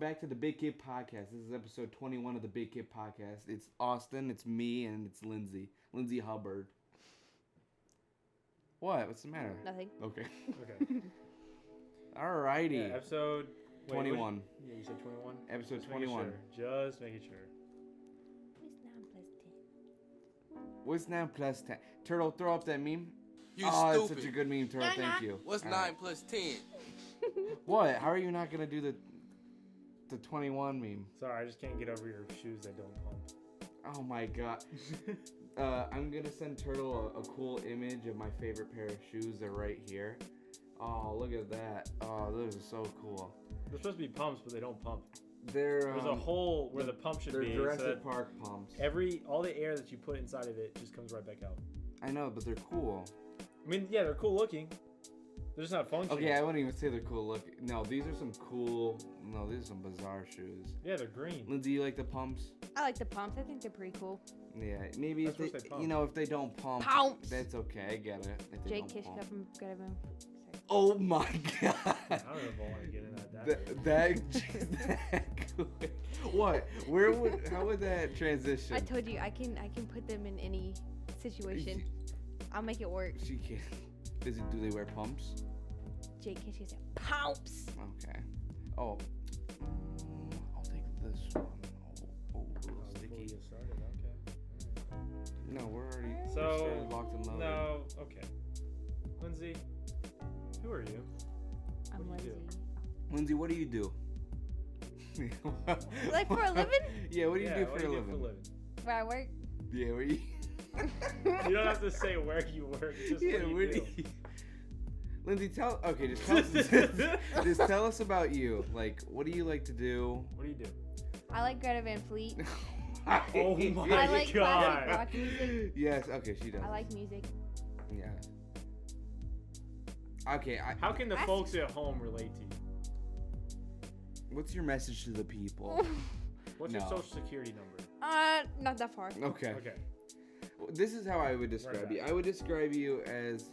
back to the Big Kid Podcast. This is episode 21 of the Big Kid Podcast. It's Austin, it's me, and it's Lindsey. Lindsey Hubbard. What? What's the matter? Nothing. Okay. Okay. Alrighty. Yeah, episode... 21. Yeah, you said 21? Episode Just 21. Just making sure. What's 9 plus 10? What's 9 plus 10? Turtle, throw up that meme. You oh, stupid. That's such a good meme, Turtle. Thank you. What's All 9 right. plus 10? What? How are you not going to do the 21 meme? Sorry, I just can't get over your shoes that don't pump. Oh my god. I'm going to send Turtle a cool image of my favorite pair of shoes. They're right here. Oh, look at that. Oh, those are so cool. They're supposed to be pumps, but they don't pump. There's a hole where the pump should be. They're Jurassic so that Park pumps. all the air that you put inside of it just comes right back out. I know, but they're cool. I mean, yeah, they're cool looking. They're just not functional. Okay, I wouldn't even say they're cool looking. No, these are some cool... No, these are some bizarre shoes. Yeah, they're green. Lindsay, you like the pumps? I like the pumps. I think they're pretty cool. Yeah, maybe if That's they, what they pump. you know, if they don't pump, Pumps! that's okay. I get it. If they Jake don't Kishka pump. from Greta. Sorry. Oh my god! I don't know if I want to get into that. that good. What? Where would? How would that transition? I told you I can put them in any situation. I'll make it work. She can't. Do they wear pumps? Jake Kishka said pumps. Okay. Oh. I'll take this one. Oh, Before we sticky. get started, okay. No, we're already So, locked and loaded. No, okay. Lindsay, who are you? I'm What do Lindsay. you do? Lindsay, what do you do? Like for a living? Yeah, what do you do what for a living? Where I work? Yeah, where you? You don't have to say where you work. Just Yeah, what where you do do. you? Lindsay, just tell us about you. Like, what do you like to do? What do you do? I like Greta Van Fleet. Oh my I like God. classic rock music. Yes, okay, she does. I like music. Yeah. Okay, How can the I- folks at home relate to you? what's your message to the people? What's your No. social security number? Not that far. Okay. Okay. This is how I would describe Right you. back. I would describe you as...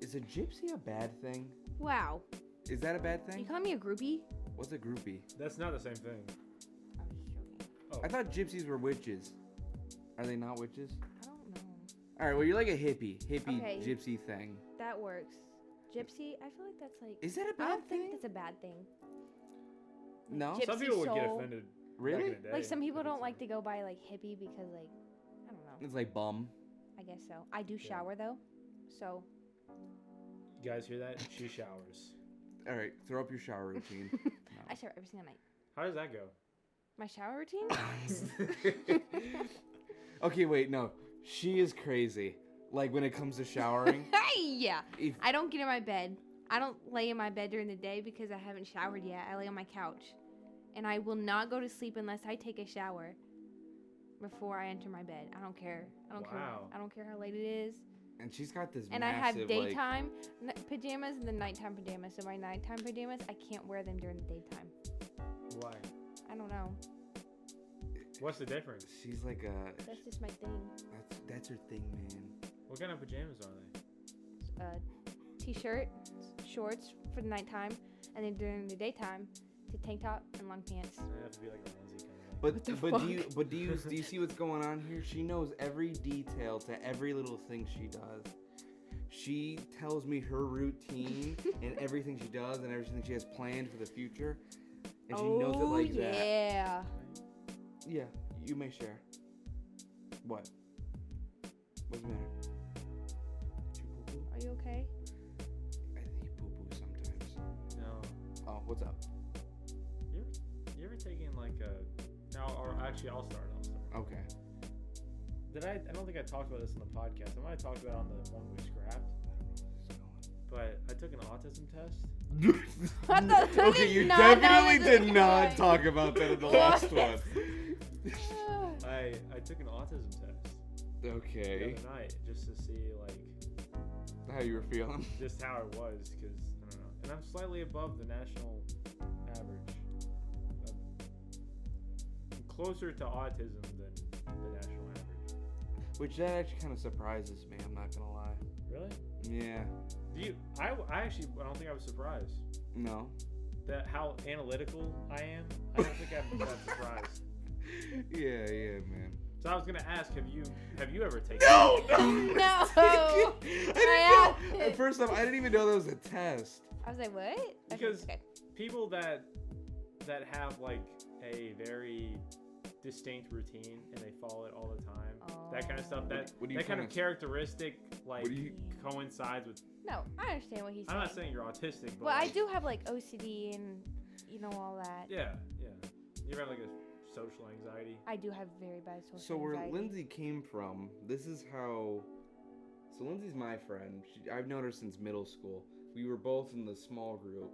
Is a gypsy a bad thing? Wow. Is that a bad You thing? call me a groupie? What's a groupie? That's not the same thing. I was joking. Oh. I thought gypsies were witches. Are they not witches? I don't know. Alright, well, you're like a hippie Okay. gypsy thing. That works. Gypsy, I feel like that's like... Is that a I bad don't thing? think that's a bad thing. No? Gypsy Some people would get soul. offended. Really? Back in the day, Like some people I don't think like so. to go by like hippie because like, I don't know. It's like bum. I guess so. I do Yeah. shower though. So, You guys hear that? She showers. Alright, throw up your shower routine. I shower every single night. How does that go? My shower routine? Okay, wait, no. She is crazy. Like when it comes to showering. Hey, yeah. if, I don't get in my bed. I don't lay in my bed during the day because I haven't showered yet. I lay on my couch. And I will not go to sleep unless I take a shower before I enter my bed. I don't care. I don't care. Wow. I don't care how late it is. and she's got this And I have massive, daytime pajamas and the nighttime pajamas. So my nighttime pajamas, I can't wear them during the daytime. Why? I don't know. What's the difference? Like, she's like a... That's just my thing. That's her thing, man. What kind of pajamas are they? T-shirt, shorts for the nighttime, and then during the daytime, to tank top and long pants. They have to be like a onesie kind of thing. But the do you see what's going on here? She knows every detail to every little thing she does. She tells me her routine and everything she does and everything she has planned for the future, and she knows it like that. Yeah. Yeah, you may share. What? What's the matter? Did you poo-poo? Are you okay? I think you poo-poo sometimes. No. Oh, what's up? You ever taken like a... Now, or actually, I'll start. Okay. I don't think I talked about this on the podcast. I might have talked about it on the one we scrapped. But I took an autism test. What the- I Okay, did you not know definitely this did was not going. talk about that in the last one. I took an autism test the Okay. other night just to see like How you were feeling? just how it was, because I don't know. And I'm slightly above the national average. I'm closer to autism than the national average. Which that actually kind of surprises me. I'm not gonna lie. Really? Yeah. I don't think I was surprised. No. how analytical I am, I don't think I'm that surprised. Yeah, man. So I was gonna ask, have you ever taken? No. No. I didn't know. asked. First off, I didn't even know that was a test. I was like, what? Because Okay. people that have like a very distinct routine and they follow it all the time, that kind of stuff, that kind of characteristic like coincides with. No, I understand what he's saying. I'm not saying you're autistic, but Well, I do have like OCD and all that. Yeah. You ever have like a social anxiety? I do have very bad social So where anxiety. Lindsey came from, this is how. So Lindsey's my friend. I've known her since middle school. We were both in the small group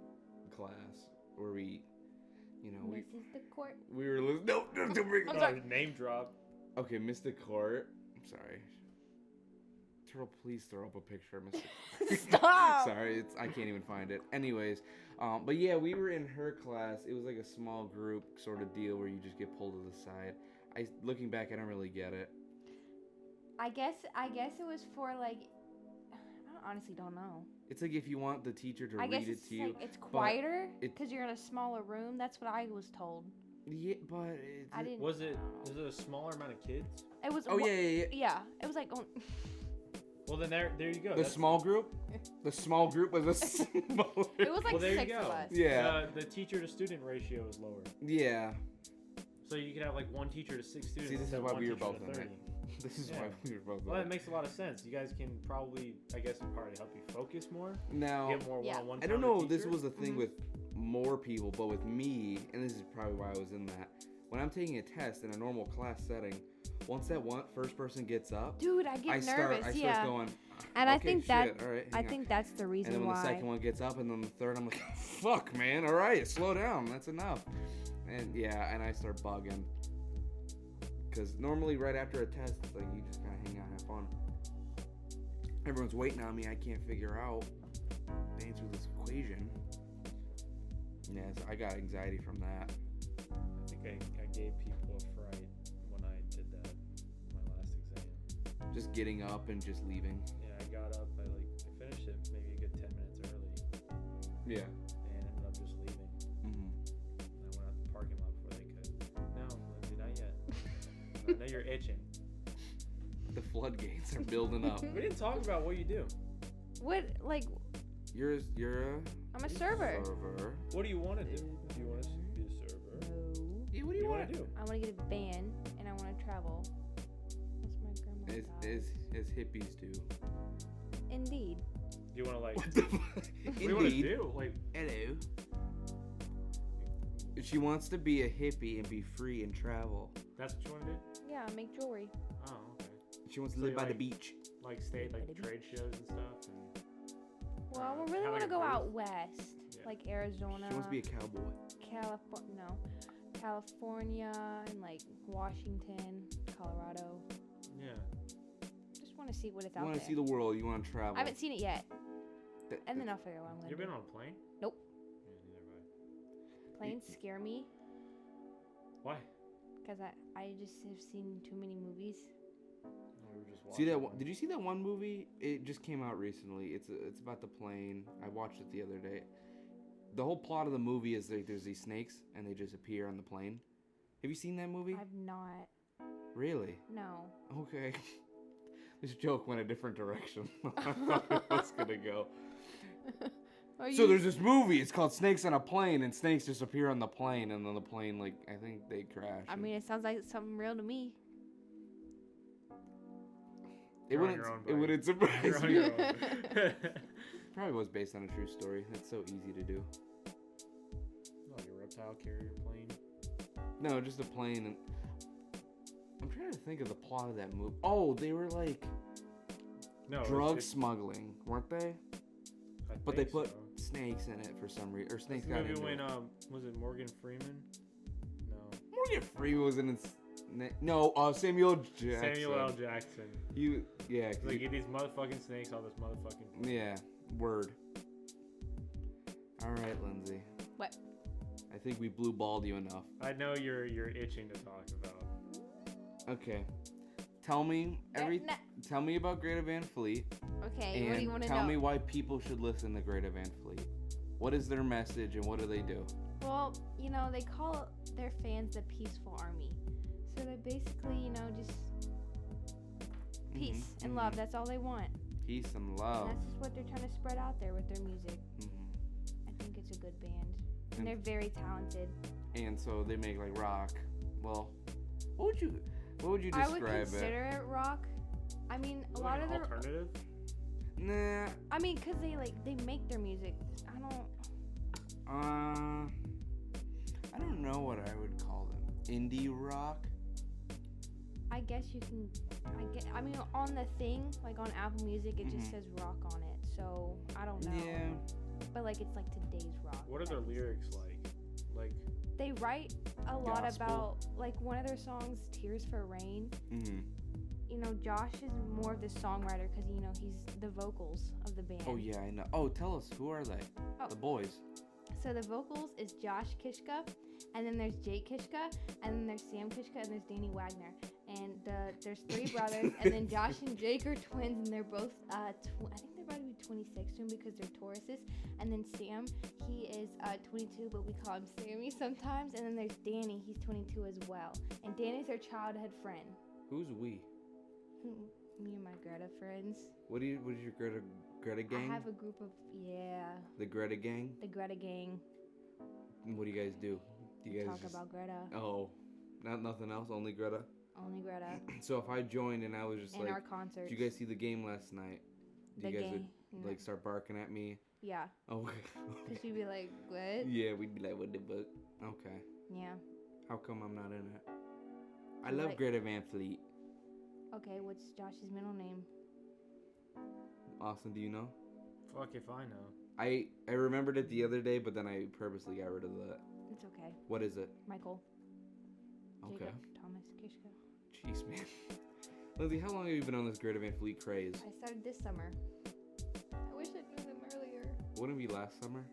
class where we, Mrs. the Court. we were listening. No, don't bring I'm it sorry. Name drop. Okay, Mr. Court. I'm sorry. Turtle, please throw up a picture of Mr. Court. Stop. Sorry, I can't even find it. Anyways, but yeah, we were in her class. It was like a small group sort of deal where you just get pulled to the side. Looking back, I don't really get it. I guess it was for like, I honestly don't know. It's like if you want the teacher to I guess read it it's to you. like it's quieter it- because you're in a smaller room. That's what I was told. Yeah, but I didn't. Was it a smaller amount of kids? It was. Oh yeah. Yeah, it was like. Well, then there you go. The small group. The small group was a smaller. It was like Well, there you 6 of go. us. Yeah. The teacher to student ratio is lower. Yeah. So you could have like one teacher to 6 students. See, this is instead of why one we were teacher both to in 30. it. This is Yeah. why we were both. Well, in that it. makes a lot of sense. You guys can probably, I guess, it'd probably help you focus more. Now, Get more Yeah. one-on-one I time don't know with if this teacher. was a thing with more people, but with me, and this is probably why I was in that. When I'm taking a test in a normal class setting, once that first person gets up, Dude, I get nervous. I start yeah. going. And I okay, think shit, that all right, I hang on." think that's the reason And then when why. the second one gets up, and then the third, I'm like, fuck, man, all right, slow down, that's enough. And yeah, and I start bugging. Because normally right after a test, it's like you just kind of hang out and have fun. Everyone's waiting on me, I can't figure out the answer to this equation. Yeah, so I got anxiety from that. I think I gave people a fright when I did that, my last exam. Just getting up and just leaving. Yeah, I got up, I finished it maybe a good 10 minutes early, Yeah. and ended up just leaving. Mm-hmm. And I went out the parking lot before they could. No, Lindsay, not yet. I know you're itching. The floodgates are building up. We didn't talk about what you do. What like You're I'm a server. server. What do you want to do? Do you want to be a server? No. Yeah, what What do you want to do? I want to get a van and I want to travel. What's my grandma? As hippies do. Indeed. Do you want to What the fuck? what do you want to Indeed. do? Like, Hello. She wants to be a hippie and be free and travel. that's what you want to do? Yeah, make jewelry. Oh, okay. She wants to So live you by the like- beach. Like stay at like trade shows and stuff. And, Well, I really have, want like, to a go booth? out west, Yeah. like Arizona, She wants to be a cowboy. California, and like Washington, Colorado. Yeah. Just want to see what it's You out want to there. see the world. You want to travel. I haven't seen it yet, Th- and then I'll figure out what I'm You gonna ever do. been on a plane? Nope. Yeah, neither have Planes scare me I. Why? because I just have seen too many movies. We were just See that? watching Did you see that one movie? It just came out recently. It's about the plane. I watched it the other day. The whole plot of the movie is like there's these snakes and they just appear on the plane. Have you seen that movie? I've not. Really? No. Okay. This joke went a different direction than I thought it was gonna go. So there's this movie. It's called Snakes on a Plane, and snakes just appear on the plane, and then the plane, like, I think they crash. I mean, it sounds like something real to me. it You're on wouldn't. your own, It buddy. wouldn't You're surprise on me. your own. Probably was based on a true story. That's so easy to do. Like a reptile carrier plane. No, just a plane. And I'm trying to think of the plot of that movie. Oh, they were like No. drug smuggling, weren't they? I But they think put so. snakes in it for some reason, or That's snakes the got movie into when it. was it Morgan Freeman? No. Morgan Freeman was in it. No, Samuel Jackson. Samuel L. Jackson. Yeah, 'cause Like, get these motherfucking snakes, all this motherfucking. yeah, word. All right, Lindsay. What? I think we blue balled you enough. I know you're itching to talk about. Okay. Tell me Tell me about Greta Van Fleet. Okay, And what do you want to tell know? me why people should listen to Greta Van Fleet. What is their message and what do they do? Well, you know, they call their fans the peaceful army. So they're basically, you know, just peace and love. That's all they want. Peace and love. And that's just what they're trying to spread out there with their music. I think it's a good band. And they're very talented. And so they make like rock. Well, what would you describe it? I would consider it rock. I mean, a lot of their alternative. Nah. I mean, cause they make their music. I don't know what I would call them. Indie rock. I guess you can. I mean, on the thing, like on Apple Music, it just says rock on it. So I don't know. Yeah. But like it's like today's rock. What are their lyrics like? Like. They write a lot gospel. about, like, one of their songs, Tears for Rain. You know, Josh is more of the songwriter because, you know, he's the vocals of the band. Oh, yeah, I know. Oh, tell us, who are they? Oh. The boys. So the vocals is Josh Kishka, and then there's Jake Kishka, and then there's Sam Kishka, and there's Danny Wagner. And there's 3 brothers, and then Josh and Jake are twins, and they're both, I think they're about to be 26 soon because they're Tauruses. And then Sam, he is 22, but we call him Sammy sometimes. And then there's Danny, he's 22 as well. And Danny's our childhood friend. Who's we? Me and my Greta friends. What is your Greta gang? I have a group of, The Greta gang? The Greta gang. And what do you guys do? Do you guys talk about Greta. Oh, nothing else? Only Greta? Only Greta. So if I joined and I was just in our concerts. Did you guys see the game last night? You guys would like start barking at me? Yeah. Oh. Because you'd be like, what? Yeah, we'd be like, what the fuck? Okay. Yeah. How come I'm not in it? I love Greta Van Fleet. Okay, what's Josh's middle name? Austin, do you know? Fuck if I know. I remembered it the other day, but then I purposely got rid of that. It's okay. What is it? Michael. Okay. Jacob Thomas Kishka. Jeez, man. Lindsey, how long have you been on this Greta Van Fleet craze? I started this summer. I wish I knew them earlier. Wouldn't it be last summer?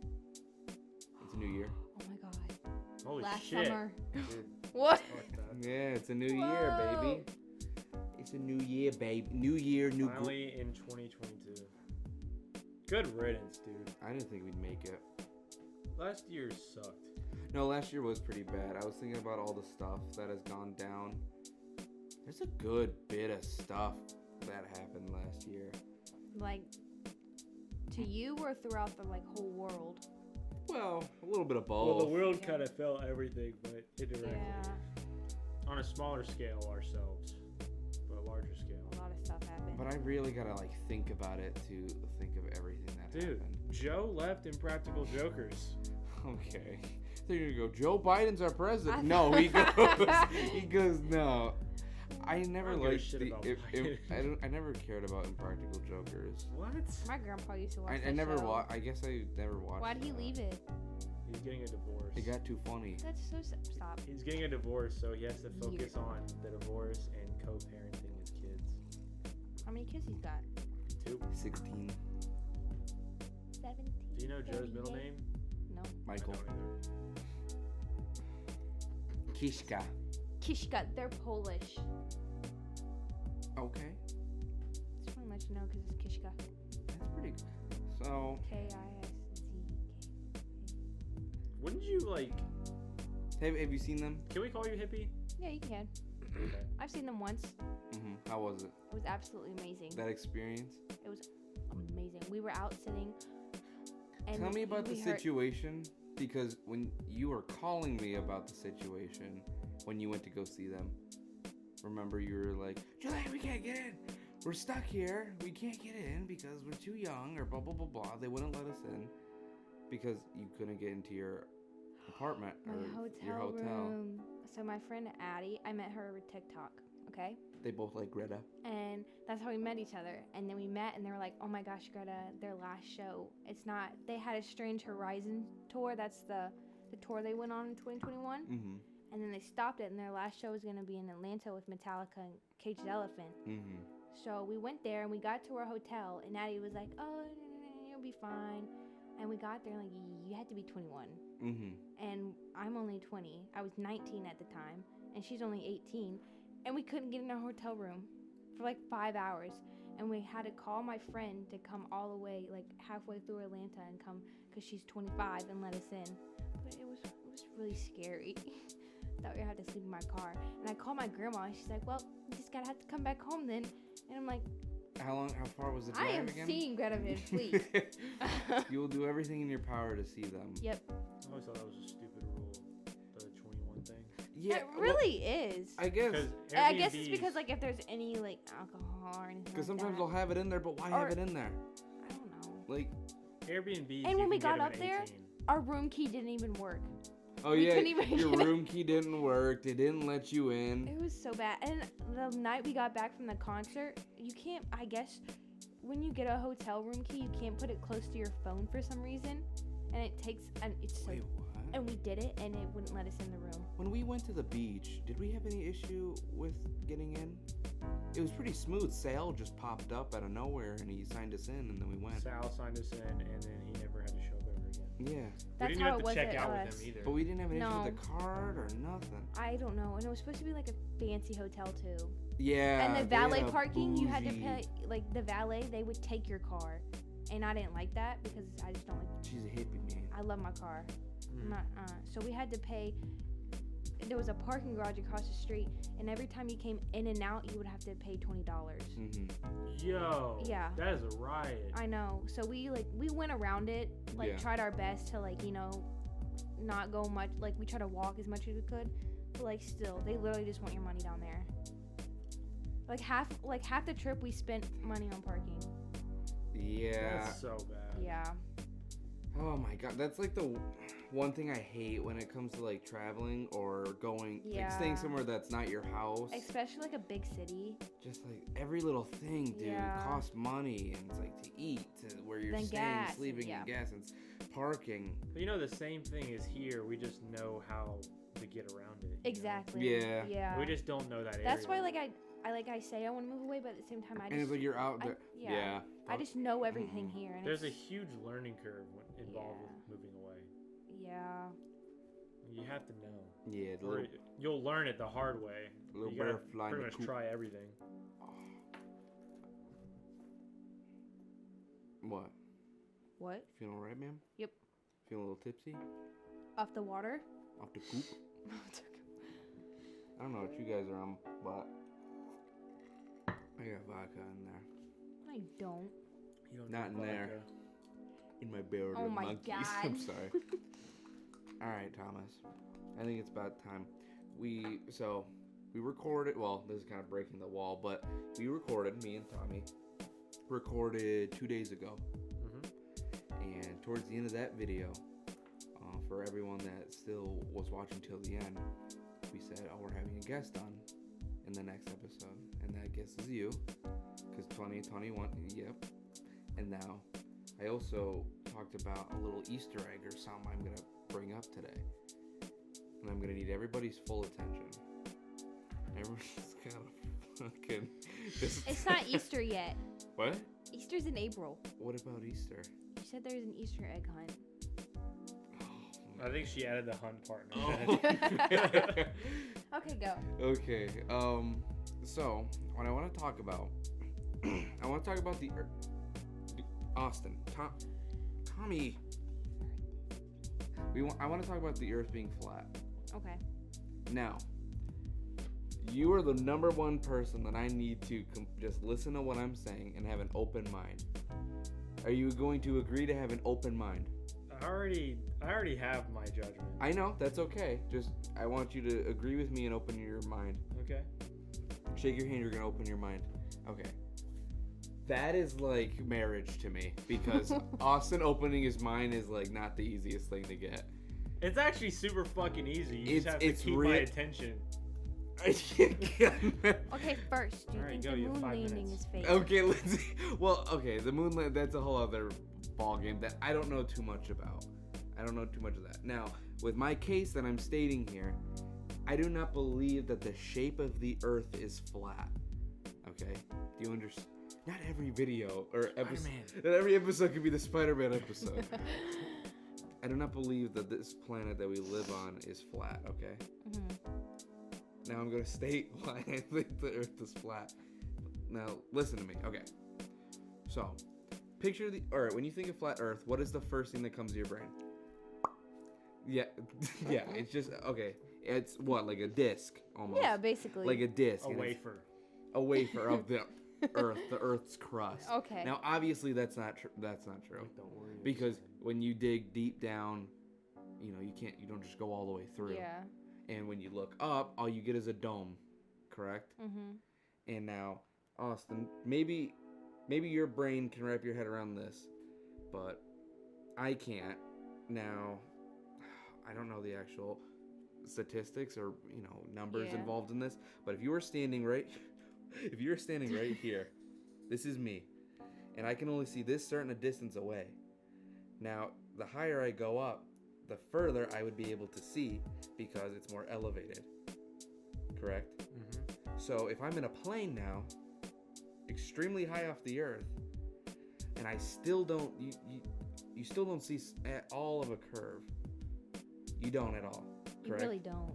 It's a new year. Oh my god. Holy last shit. Summer. Dude, What? Yeah, it's a new year, baby. It's a new year, baby. New year, new. Finally in 2022. Good riddance, dude. I didn't think we'd make it. Last year sucked. No, last year was pretty bad. I was thinking about all the stuff that has gone down. There's a good bit of stuff that happened last year. Like, to you or throughout the whole world? Well, a little bit of both. Well, the world kind of felt everything, but indirectly. Yeah. On a smaller scale ourselves, but a larger scale. A lot of stuff happened. But I really gotta think about it to think of everything that happened. Joe left Impractical Jokers. Okay. So you're gonna go, Joe Biden's our president. No, he goes, no. I never liked I never cared about Impractical Jokers. What? My grandpa used to watch I never watched. I guess I never watched. Why did he leave it? He's getting a divorce. It got too funny. That's so stop. He's getting a divorce, so he has to focus on the divorce and co-parenting his kids. How many kids he's got? 2. 16. 17. Do you know Joe's middle name? No. Michael. I don't Kishka. Kishka. They're Polish. Okay. Just want to let you know because it's Kishka. That's pretty good. So. K-I-S-Z-K. Wouldn't you Have you seen them? Can we call you hippie? Yeah, you can. Okay. I've seen them once. How was it? It was absolutely amazing. That experience? It was amazing. We were out sitting. And tell me about the situation, because when you were calling me about the situation when you went to go see them, remember you were like, Julian, we can't get in. We're stuck here. We can't get in because we're too young or blah, blah, blah, blah. They wouldn't let us in because you couldn't get into your apartment or your hotel room. So my friend Addie, I met her over TikTok, okay? They both like Greta. And that's how we met each other. And then we met and they were like, oh my gosh, Greta, their last show. It's not, they had a Strange Horizon tour. That's the tour they went on in 2021. And then they stopped it and their last show was going to be in Atlanta with Metallica and Caged Elephant. So we went there and we got to our hotel and Addie was like, oh, you'll be fine. And we got there and you had to be 21. And I'm only 20. I was 19 at the time and she's only 18. And we couldn't get in our hotel room for 5 hours. and we had to call my friend to come all the way, like halfway through Atlanta, and come because she's 25 and let us in. But it was really scary. Thought we had to sleep in my car, and I called my grandma, and she's like, "Well, you just gotta have to come back home then." And I'm like, How far was the drive I am again? seeing Greta Van Fleet. You will do everything in your power to see them. Yep. I always thought that was a stupid rule, the 21 thing. Yeah, It really is. I guess. I guess it's because like if there's any like alcohol or anything. Because like sometimes that. they'll have it in there, but why have it in there? I don't know. Like Airbnb. And when we got up there, our room key didn't even work. Oh We yeah, couldn't even your get room key didn't work. They didn't let you in. It was so bad. And the night we got back from the concert, you can't. I guess when you get a hotel room key, you can't put it close to your phone for some reason, and it takes. And it's so. Wait, what? And we did it, and it wouldn't let us in the room. When we went to the beach, did we have any issue with getting in? It was pretty smooth. Sal just popped up out of nowhere, and he signed us in, and then we went. Sal signed us in, and then he never had to show up ever again. Yeah. That's we didn't how have it to was check at out us. with him either. But we didn't have an issue No. with the card or nothing. I don't know, and it was supposed to be like a fancy hotel too. Yeah. And the they had valet a parking, you had to bougie- pay. Like the valet, they would take your car, and I didn't like that because I just don't like. She's a hippie, man. I love my car. Mm. I'm not, so we had to pay. There was a parking garage across the street, and every time you came in and out, you would have to pay $20. Mm-hmm. Yo. Yeah. That is a riot. I know. So we went around it, like Yeah. tried our best to not go much. Like we tried to walk as much as we could, but like still, they literally just want your money down there. Like half the trip we spent money on parking. Yeah. That's so bad. Yeah. Oh my god, that's like the one thing I hate when it comes to like traveling or going, like staying Yeah. somewhere that's not your house. Especially like a big city. Just like every little thing, dude, Yeah. costs money, and it's like to eat, to where you're Then staying, gas, sleeping, yeah. and gas, and parking. But you know, the same thing is here. We just know how to get around it. you know? Exactly. Yeah. Yeah. We just don't know that area. That's why I say I want to move away, but at the same time I And just it's like you're out there. yeah. I just know everything here, and There's a it's, huge learning curve involved Yeah. with moving away. yeah. You have to know. Yeah, the Or little, you'll learn it the hard way. little You gotta bird flying pretty the much coop. try everything. What? What? Feeling alright, ma'am? Yep. Feeling a little tipsy? Off the water? Off the coop? I don't know what you guys are on, but I got vodka in there. I don't. You don't Not need in there. vodka. In my barrel Oh of my monkeys. God. I'm sorry. Alright, Thomas. I think it's about time. We recorded, well, this is kind of breaking the wall, but we recorded, me and Tommy, recorded 2 days ago. Mhm. And towards the end of that video, for everyone that still was watching till the end, we said, oh, we're having a guest on in the next episode. And that guest is you, because 2021, yep. And now, I also talked about a little Easter egg or something I'm going to bring up today. And I'm going to need everybody's full attention. Everyone's got to fucking... It's not Easter yet. What? Easter's in April. What about Easter? You said there's an Easter egg hunt. I think she added the hunt part. Okay, go. Okay. So what I want to talk about, I want to talk about the Austin. Tommy. I want to talk about the Earth being flat. Okay. Now, you are the number one person that I need to just listen to what I'm saying and have an open mind. Are you going to agree to have an open mind? I already have my judgment. I know, that's okay. Just, I want you to agree with me and open your mind. Okay. Shake your hand, you're going to open your mind. Okay. That is like marriage to me, because Austin opening his mind is like not the easiest thing to get. It's actually super fucking easy. You just have to it's keep my attention. Okay, first, do you Alright, think go, the you have moon 5 landing minutes. is fake? Okay, let's see. Well, okay, the moonlight, that's a whole other ball game that I don't know too much about. I don't know too much of that. Now, with my case that I'm stating here, I do not believe that the shape of the Earth is flat. Okay? Do you understand? Not every video or episode. Not every episode could be the Spider-Man episode. I do not believe that this planet that we live on is flat, okay? Mm-hmm. Now I'm going to state why I think the Earth is flat. Now, listen to me. Okay. So, when you think of flat Earth, what is the first thing that comes to your brain? Yeah, yeah. It's just okay. It's what, like a disc almost. Yeah, basically. Like a disc. A wafer. A wafer of the Earth, the Earth's crust. Okay. Now, obviously, that's not true. Don't worry. Because when you dig deep down, you don't just go all the way through. Yeah. And when you look up, all you get is a dome, correct? Mm-hmm. And now, Austin, maybe your brain can wrap your head around this, but I can't. Now, I don't know the actual statistics or numbers involved in this, but if you were standing right here, this is me, and I can only see this certain a distance away. Now, the higher I go up, the further I would be able to see because it's more elevated. Correct? Mm-hmm. So if I'm in a plane now, extremely high off the earth, and I still don't, you still don't see at all of a curve. You don't at all. Correct? You really don't.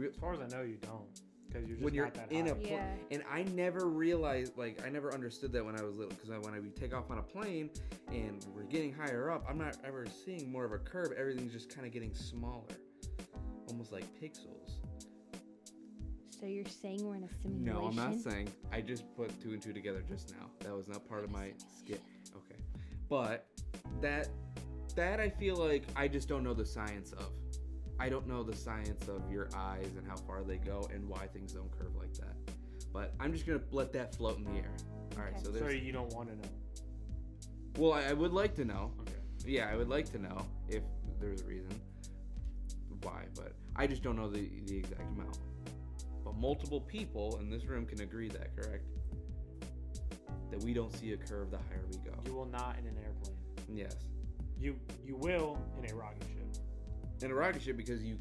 As far as I know, you don't. Because you're just when you're not that in high. And I never realized, I never understood that when I was little, because when we take off on a plane and we're getting higher up, I'm not ever seeing more of a curve. Everything's just kind of getting smaller, almost like pixels. So you're saying we're in a simulation? No, I'm not saying. I just put 2 and 2 together just now. That was not part of my skit. Okay, but that I feel like I just don't know the science of. I don't know the science of your eyes and how far they go and why things don't curve like that. But I'm just going to let that float in the air. All right, Okay. So you don't want to know? Well, I would like to know. Okay. Yeah, I would like to know if there's a reason why, but I just don't know the exact amount. But multiple people in this room can agree that, correct? That we don't see a curve the higher we go. You will not in an airplane. Yes. You will in a rocket ship. In a rocket ship because you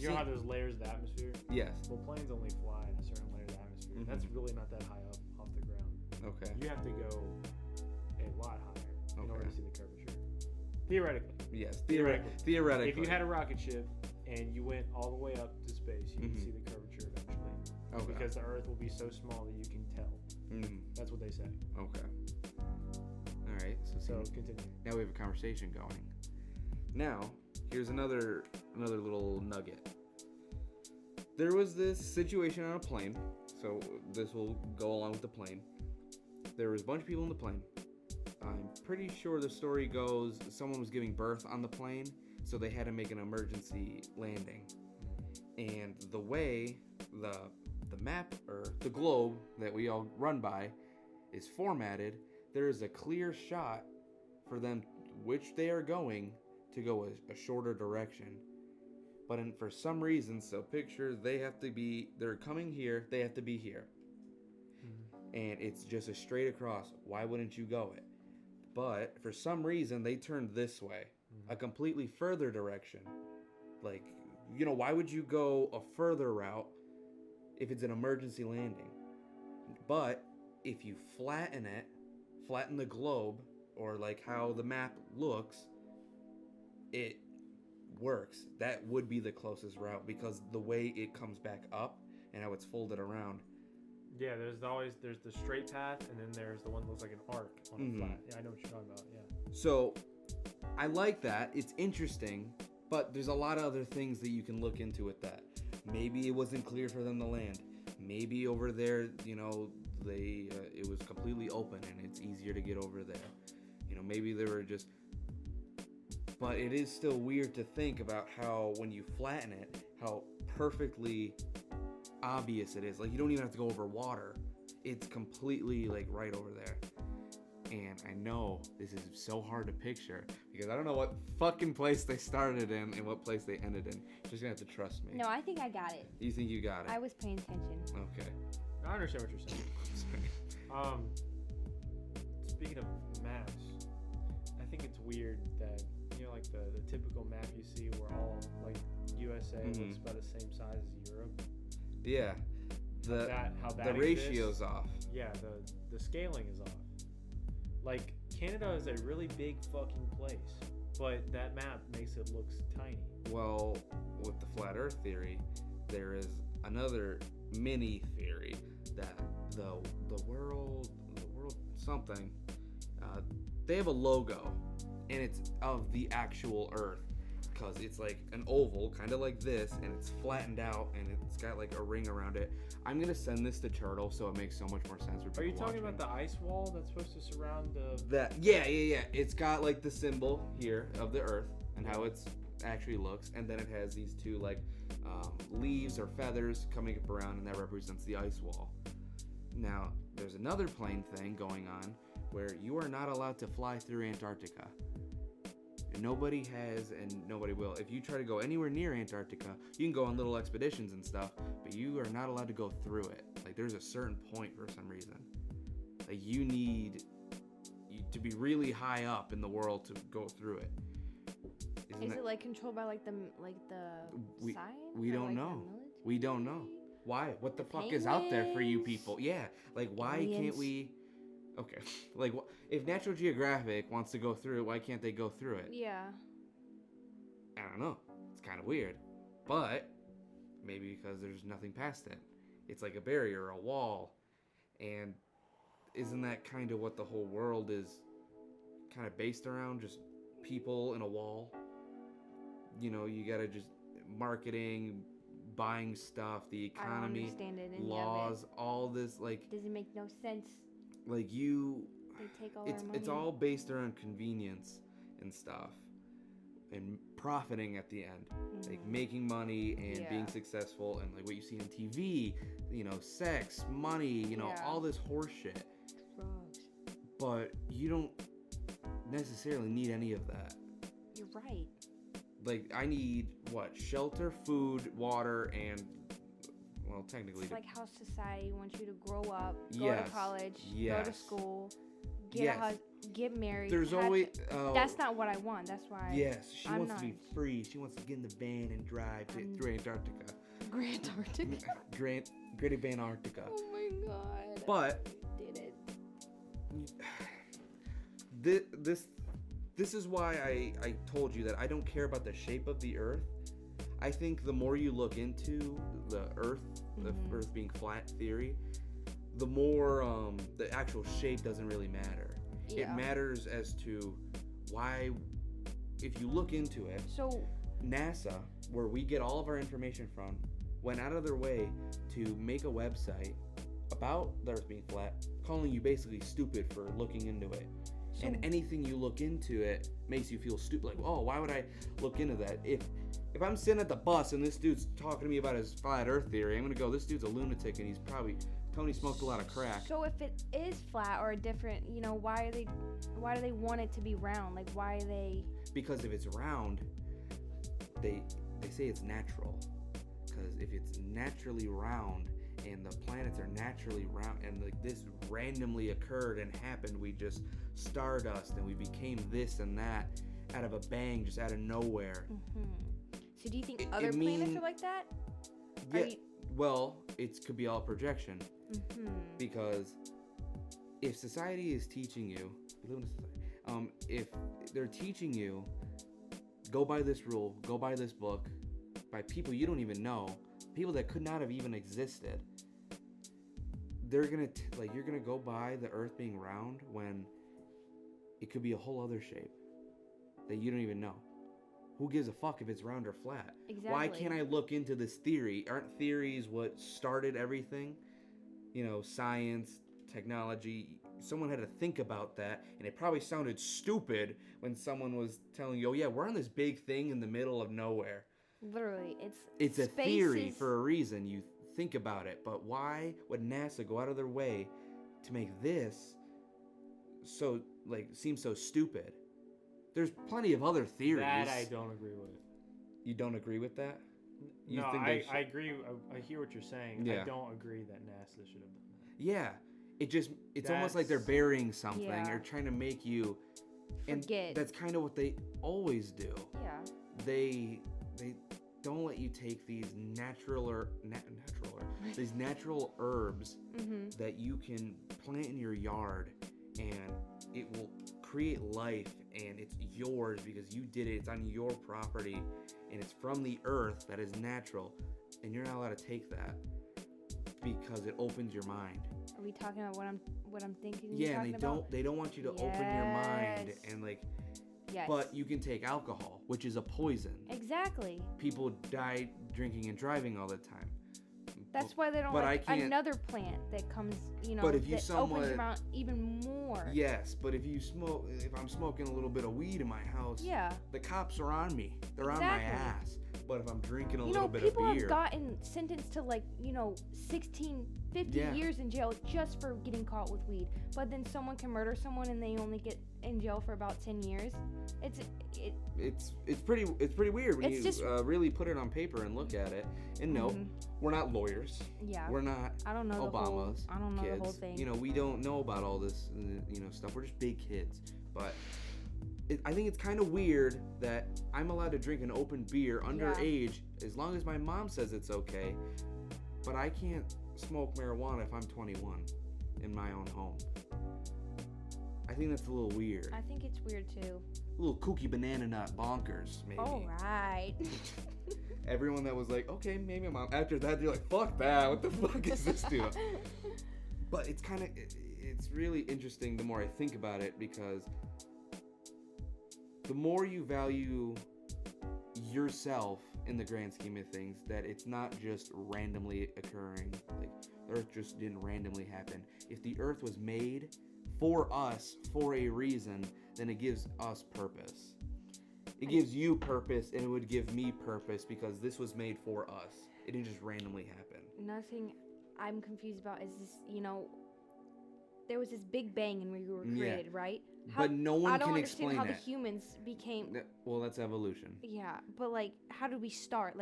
know how there's layers of the atmosphere? Yes. Well, planes only fly in a certain layer of the atmosphere. Mm-hmm. That's really not that high up off the ground. Okay. You have to go a lot higher in order to see the curvature. Theoretically. Yes. Theoretically. If you had a rocket ship and you went all the way up to space, you would see the curvature eventually. Okay. Because the Earth will be so small that you can tell. Mm-hmm. That's what they say. Okay. All right. So continue. Now we have a conversation going. Now, here's another little nugget. There was this situation on a plane, so this will go along with the plane. There was a bunch of people in the plane. I'm pretty sure the story goes someone was giving birth on the plane, so they had to make an emergency landing. And the way the map or the globe that we all run by is formatted, there is a clear shot for them which they are going to go a shorter direction. But for some reason, so picture they're coming here, they have to be here. Mm-hmm. And it's just a straight across. Why wouldn't you go it? But for some reason, they turned this way, a completely further direction. Like, why would you go a further route if it's an emergency landing? But if you flatten the globe, or like how the map looks, it works. That would be the closest route because the way it comes back up and how it's folded around. Yeah, there's the straight path, and then there's the one that looks like an arc on a flat. Yeah, I know what you're talking about. Yeah. So I like that. It's interesting, but there's a lot of other things that you can look into with that. Maybe it wasn't clear for them to land. Maybe over there, it was completely open and it's easier to get over there. Maybe they were just. But it is still weird to think about how when you flatten it, how perfectly obvious it is. Like, you don't even have to go over water. It's completely like right over there. And I know this is so hard to picture because I don't know what fucking place they started in and what place they ended in. You're just gonna have to trust me. No, I think I got it. You think you got it? I was paying attention. Okay. I understand what you're saying. Speaking of maps, I think it's weird that like the typical map you see where all like USA looks about the same size as Europe. Yeah. How that the ratio's off. Yeah, the scaling is off. Like, Canada is a really big fucking place, but that map makes it look tiny. Well, with the flat Earth theory, there is another mini theory that the world something. They have a logo, and it's of the actual Earth, because it's like an oval, kind of like this, and it's flattened out, and it's got like a ring around it. I'm gonna send this to Turtle, so it makes so much more sense for people. Are you talking watching. about the ice wall that's supposed to surround the? That yeah. It's got like the symbol here of the Earth and how it's actually looks, and then it has these two like leaves or feathers coming up around, and that represents the ice wall. Now, there's another plain thing going on where you are not allowed to fly through Antarctica. Nobody has, and nobody will. If you try to go anywhere near Antarctica, you can go on little expeditions and stuff, but you are not allowed to go through it. Like, there's a certain point for some reason. Like, you need to be really high up in the world to go through it. Is it like controlled by like the we, science? We don't know. We don't know. Why? What the fuck is out there for you people? Yeah. Like, why can't we? Okay. Like, if Natural Geographic wants to go through it, why can't they go through it? Yeah. I don't know. It's kind of weird. But maybe because there's nothing past it. It's like a barrier, a wall. And isn't that kind of what the whole world is kind of based around? Just people in a wall? You know, you gotta just marketing, buying stuff, the economy, I don't understand it, laws, all this, like... It doesn't make no sense. Like, you... They take all our money. It's all based around convenience and stuff. And profiting at the end. Like, making money and being successful. And, like, what you see on TV, you know, sex, money, you know, all this horse shit. Drugs. But you don't necessarily need any of that. You're right. Like, I need, what? Shelter, food, water, and, well, technically... It's like how society wants you to grow up, go to college, go to school, get married. There's always... that's not what I want. That's why she wants to be free. She wants to get in the van and drive through Antarctica. Great Antarctica. Oh my god. But... We did it. This is why I told you that I don't care about the shape of the Earth. I think the more you look into the Earth, the Earth being flat theory, the more the actual shape doesn't really matter. Yeah. It matters as to why, if you look into it, so NASA, where we get all of our information from, went out of their way to make a website about the Earth being flat, calling you basically stupid for looking into it. And anything you look into it makes you feel stupid. Like, oh, why would I look into that? If I'm sitting at the bus and this dude's talking to me about his flat Earth theory, I'm gonna go, this dude's a lunatic and he's probably Tony smoked a lot of crack. So if it is flat or different, you know, why do they want it to be round? Like, why are they? Because if it's round, they say it's natural. Because if it's naturally round and the planets are naturally round, and like this randomly occurred and happened, we just stardust and we became this and that out of a bang, just out of nowhere. So do you think other planets are like that? Yeah. Well, it could be all projection. Because if society is teaching you, we live in a society. If they're teaching you, go by this rule, go by this book, by people you don't even know, people that could not have even existed, they're gonna you're gonna go by the Earth being round when it could be a whole other shape that you don't even know. Who gives a fuck if it's round or flat? Exactly. Why can't I look into this theory? Aren't theories what started everything? You know, science, technology. Someone had to think about that, and it probably sounded stupid when someone was telling you, oh yeah, we're on this big thing in the middle of nowhere. Literally, it's a theory for a reason. You think about it, but why would NASA go out of their way to make this so seem so stupid? There's plenty of other theories. That I don't agree with. You don't agree with that? No, I agree. I hear what you're saying. Yeah. I don't agree that NASA should have done that. Yeah, it's almost like they're burying something or trying to make you forget. And that's kind of what they always do. Yeah. They don't let you take these natural herbs that you can plant in your yard, and it will create life, and it's yours because you did it. It's on your property, and it's from the earth that is natural, and you're not allowed to take that because it opens your mind. Are we talking about what I'm thinking? Yeah, and they don't want you to open your mind and like. Yes. But you can take alcohol, which is a poison. Exactly. People die drinking and driving all the time. That's why they don't like another plant that comes, but if you that opens your mouth even more. Yes, but if I'm smoking a little bit of weed in my house, the cops are on me. They're on my ass. But if I'm drinking a little bit of beer. People have gotten sentenced to 16, 50 years in jail just for getting caught with weed. But then someone can murder someone and they only get in jail for about 10 years. It's pretty weird when you really put it on paper and look at it. And no, we're not lawyers. Yeah. We're not I don't know Obama's I don't know kids. the whole thing. We don't know about all this stuff. We're just big kids. But I think it's kind of weird that I'm allowed to drink an open beer underage as long as my mom says it's okay, but I can't smoke marijuana if I'm 21 in my own home. I think that's a little weird. I think it's weird too. A little kooky banana nut bonkers, maybe. All right. Everyone that was like, okay, maybe I'm out. After that, they're like, fuck that. What the fuck is this doing? But it's really interesting the more I think about it, because the more you value yourself in the grand scheme of things, that it's not just randomly occurring. Like, the earth just didn't randomly happen. If the earth was made for us for a reason, then it gives us purpose. It gives you purpose, and it would give me purpose, because this was made for us. It didn't just randomly happen. Another thing I'm confused about is this, there was this big bang and we were created, right? But no one can explain I don't understand how that. the humans became... Well, that's evolution. Yeah, but how did we start?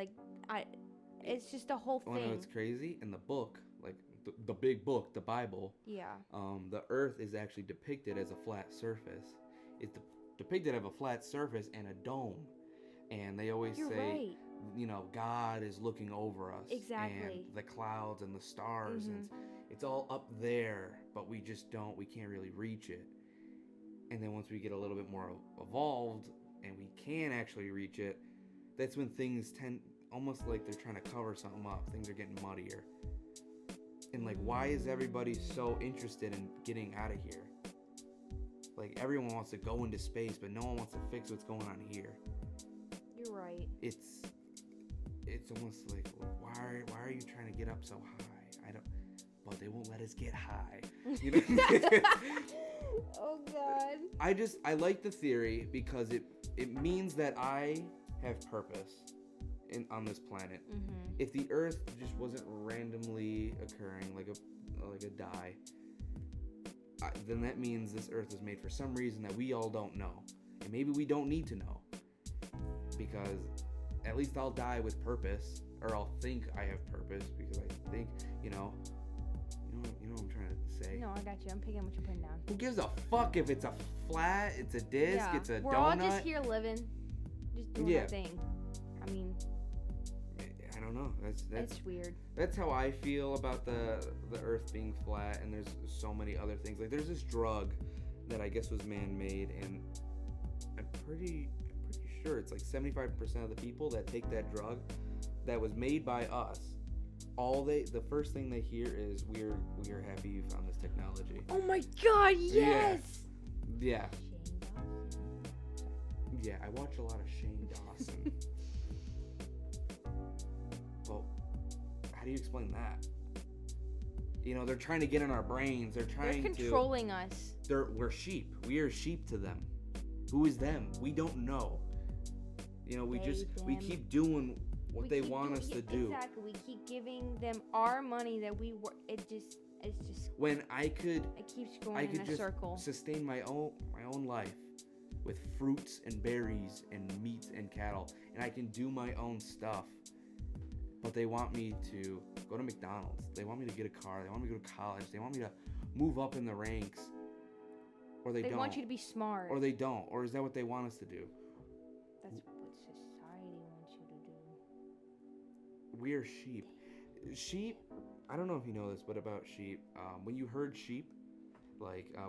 It's just a whole thing. Oh, no, it's crazy. In the book, the big book, the Bible, the earth is actually depicted as a flat surface. It's depicted as a flat surface and a dome. And they always say, God is looking over us. Exactly. And the clouds and the stars. And it's all up there, but we can't really reach it. And then once we get a little bit more evolved and we can actually reach it, that's when things tend, almost like they're trying to cover something up. Things are getting muddier. And why is everybody so interested in getting out of here? Everyone wants to go into space, but no one wants to fix what's going on here. You're right. It's almost like, why are you trying to get up so high? But they won't let us get high. Oh God. I like the theory because it means that I have purpose on this planet. If the earth just wasn't randomly occurring like a die, then that means this earth was made for some reason that we all don't know. And maybe we don't need to know, because at least I'll die with purpose, or I'll think I have purpose, because I think, you know what I'm trying to say? No, I got you. I'm picking what you're putting down. Who gives a fuck if it's a flat, it's a disc, it's a donut? We're all just here living, just doing our thing. I mean, I don't know. That's weird. That's how I feel about the earth being flat, and there's so many other things. There's this drug that I guess was man-made, and I'm pretty sure it's 75% of the people that take that drug that was made by us, the first thing they hear is, we are happy you found this technology. Oh my God, yes! Yeah. Yeah, I watch a lot of Shane Dawson. Well, how do you explain that? They're trying to get in our brains. They're controlling us. We're sheep. We are sheep to them. Who is them? We don't know. We keep doing what they want us to do. Exactly. We keep giving them our money that we work. It's just. When it keeps going in a circle. Sustain my own life with fruits and berries and meat and cattle, and I can do my own stuff. But they want me to go to McDonald's. They want me to get a car. They want me to go to college. They want me to move up in the ranks. Or they don't. They want you to be smart. Or they don't. Or is that what they want us to do? That's what society wants you to do. We're sheep. Sheep, I don't know if you know this, but about sheep, when you herd sheep,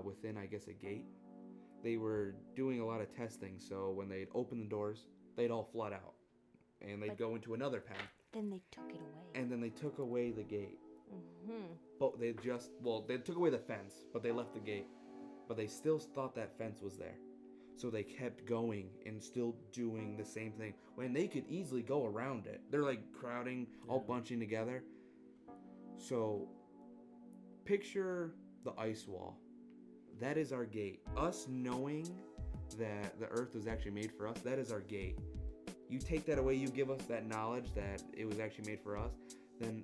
within, I guess, a gate, they were doing a lot of testing. So when they'd open the doors, they'd all flood out. And they'd go into another pen. Then they took it away. And then they took away the gate. But they took away the fence, but they left the gate. But they still thought that fence was there. So they kept going and still doing the same thing when they could easily go around it. They're like crowding, all bunching together. So picture the ice wall. That is our gate. Us knowing that the earth was actually made for us, that is our gate. You take that away, you give us that knowledge that it was actually made for us, then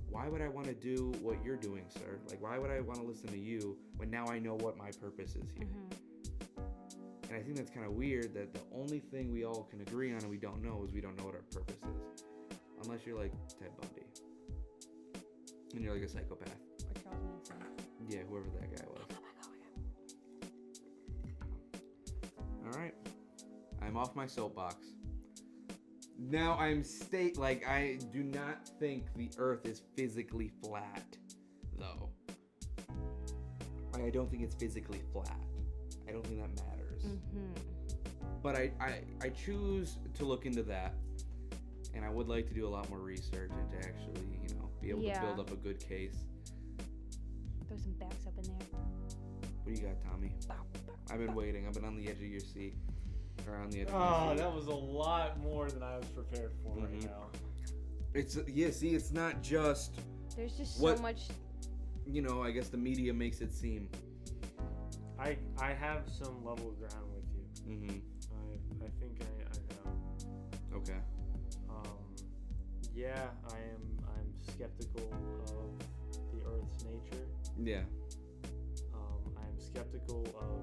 why would I want to do what you're doing, sir? Like, why would I want to listen to you when now I know what my purpose is here? And I think that's kind of weird that the only thing we all can agree on and we don't know is we don't know what our purpose is. Unless you're like Ted Bundy. And you're like a psychopath. Or Charles Manson. Yeah, whoever that guy was. All right. I'm off my soapbox. Now I do not think the earth is physically flat, though. I don't think it's physically flat. I don't think that matters. But I choose to look into that, and I would like to do a lot more research and to actually, be able to build up a good case. Throw some backs up in there. What do you got, Tommy? I've been waiting. I've been on the edge of your seat. Or on the edge of your seat. That was a lot more than I was prepared for right now. It's not just... There's just so much... I guess the media makes it seem. I have some level of ground with you. I think I know. Okay. I'm skeptical of the Earth's nature. Yeah. I'm skeptical of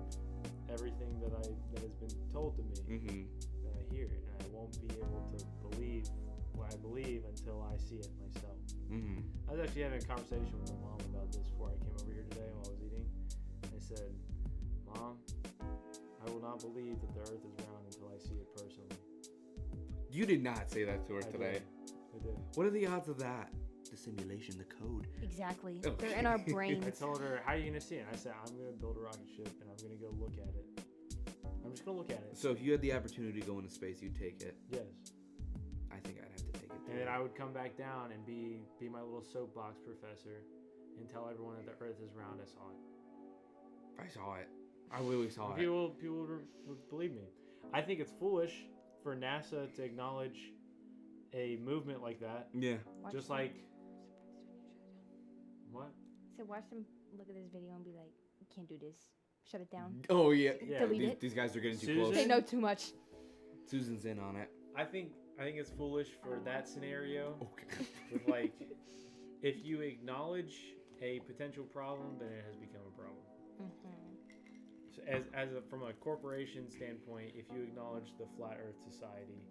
everything that has been told to me. That I hear it, and I won't be able to believe what I believe until I see it myself. I was actually having a conversation with my mom about this before I came over here today while I was eating. I said, Mom, I will not believe that the Earth is round until I see it personally. You did not say that to her today. I did. What are the odds of that? The simulation, the code. Exactly. Okay. They're in our brains. I told her, how are you going to see it? And I said, I'm going to build a rocket ship and I'm going to go look at it. I'm just going to look at it. So if you had the opportunity to go into space, you'd take it? Yes. I think I'd have to take it too. And then I would come back down and be my little soapbox professor and tell everyone that the Earth is round. I saw it. I saw it. I really saw it. People would believe me. I think it's foolish for NASA to acknowledge a movement like that. Yeah. Just like... What? So watch them look at this video and be like, you can't do this. Shut it down. Oh, yeah. Delete it. These guys are getting too close. They know too much. Susan's in on it. I think it's foolish for that scenario. Okay. With like, if you acknowledge a potential problem, then it has become a problem. So from a corporation standpoint, if you acknowledge the Flat Earth Society,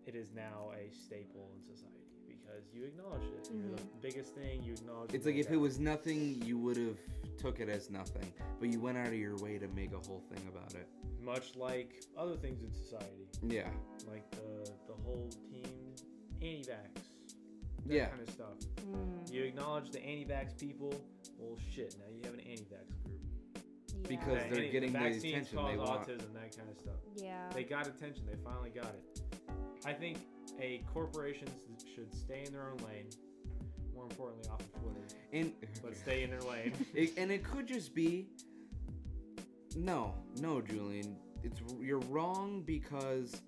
it is now a staple in society because you acknowledge it. You're the biggest thing. You acknowledge. It's like if it was nothing, you would have took it as nothing, but you went out of your way to make a whole thing about it. Much like other things in society. Yeah. Like the whole team anti-vax. That kind of stuff. You acknowledge the anti-vax people. Well, shit. Now you have an anti-vax group. Yeah. Because they're getting the attention they want. Autism, that kind of stuff. Yeah. They got attention. They finally got it. I think corporations should stay in their own lane. More importantly, off of Twitter. But stay in their lane. And it could just be... No, Julian. You're wrong because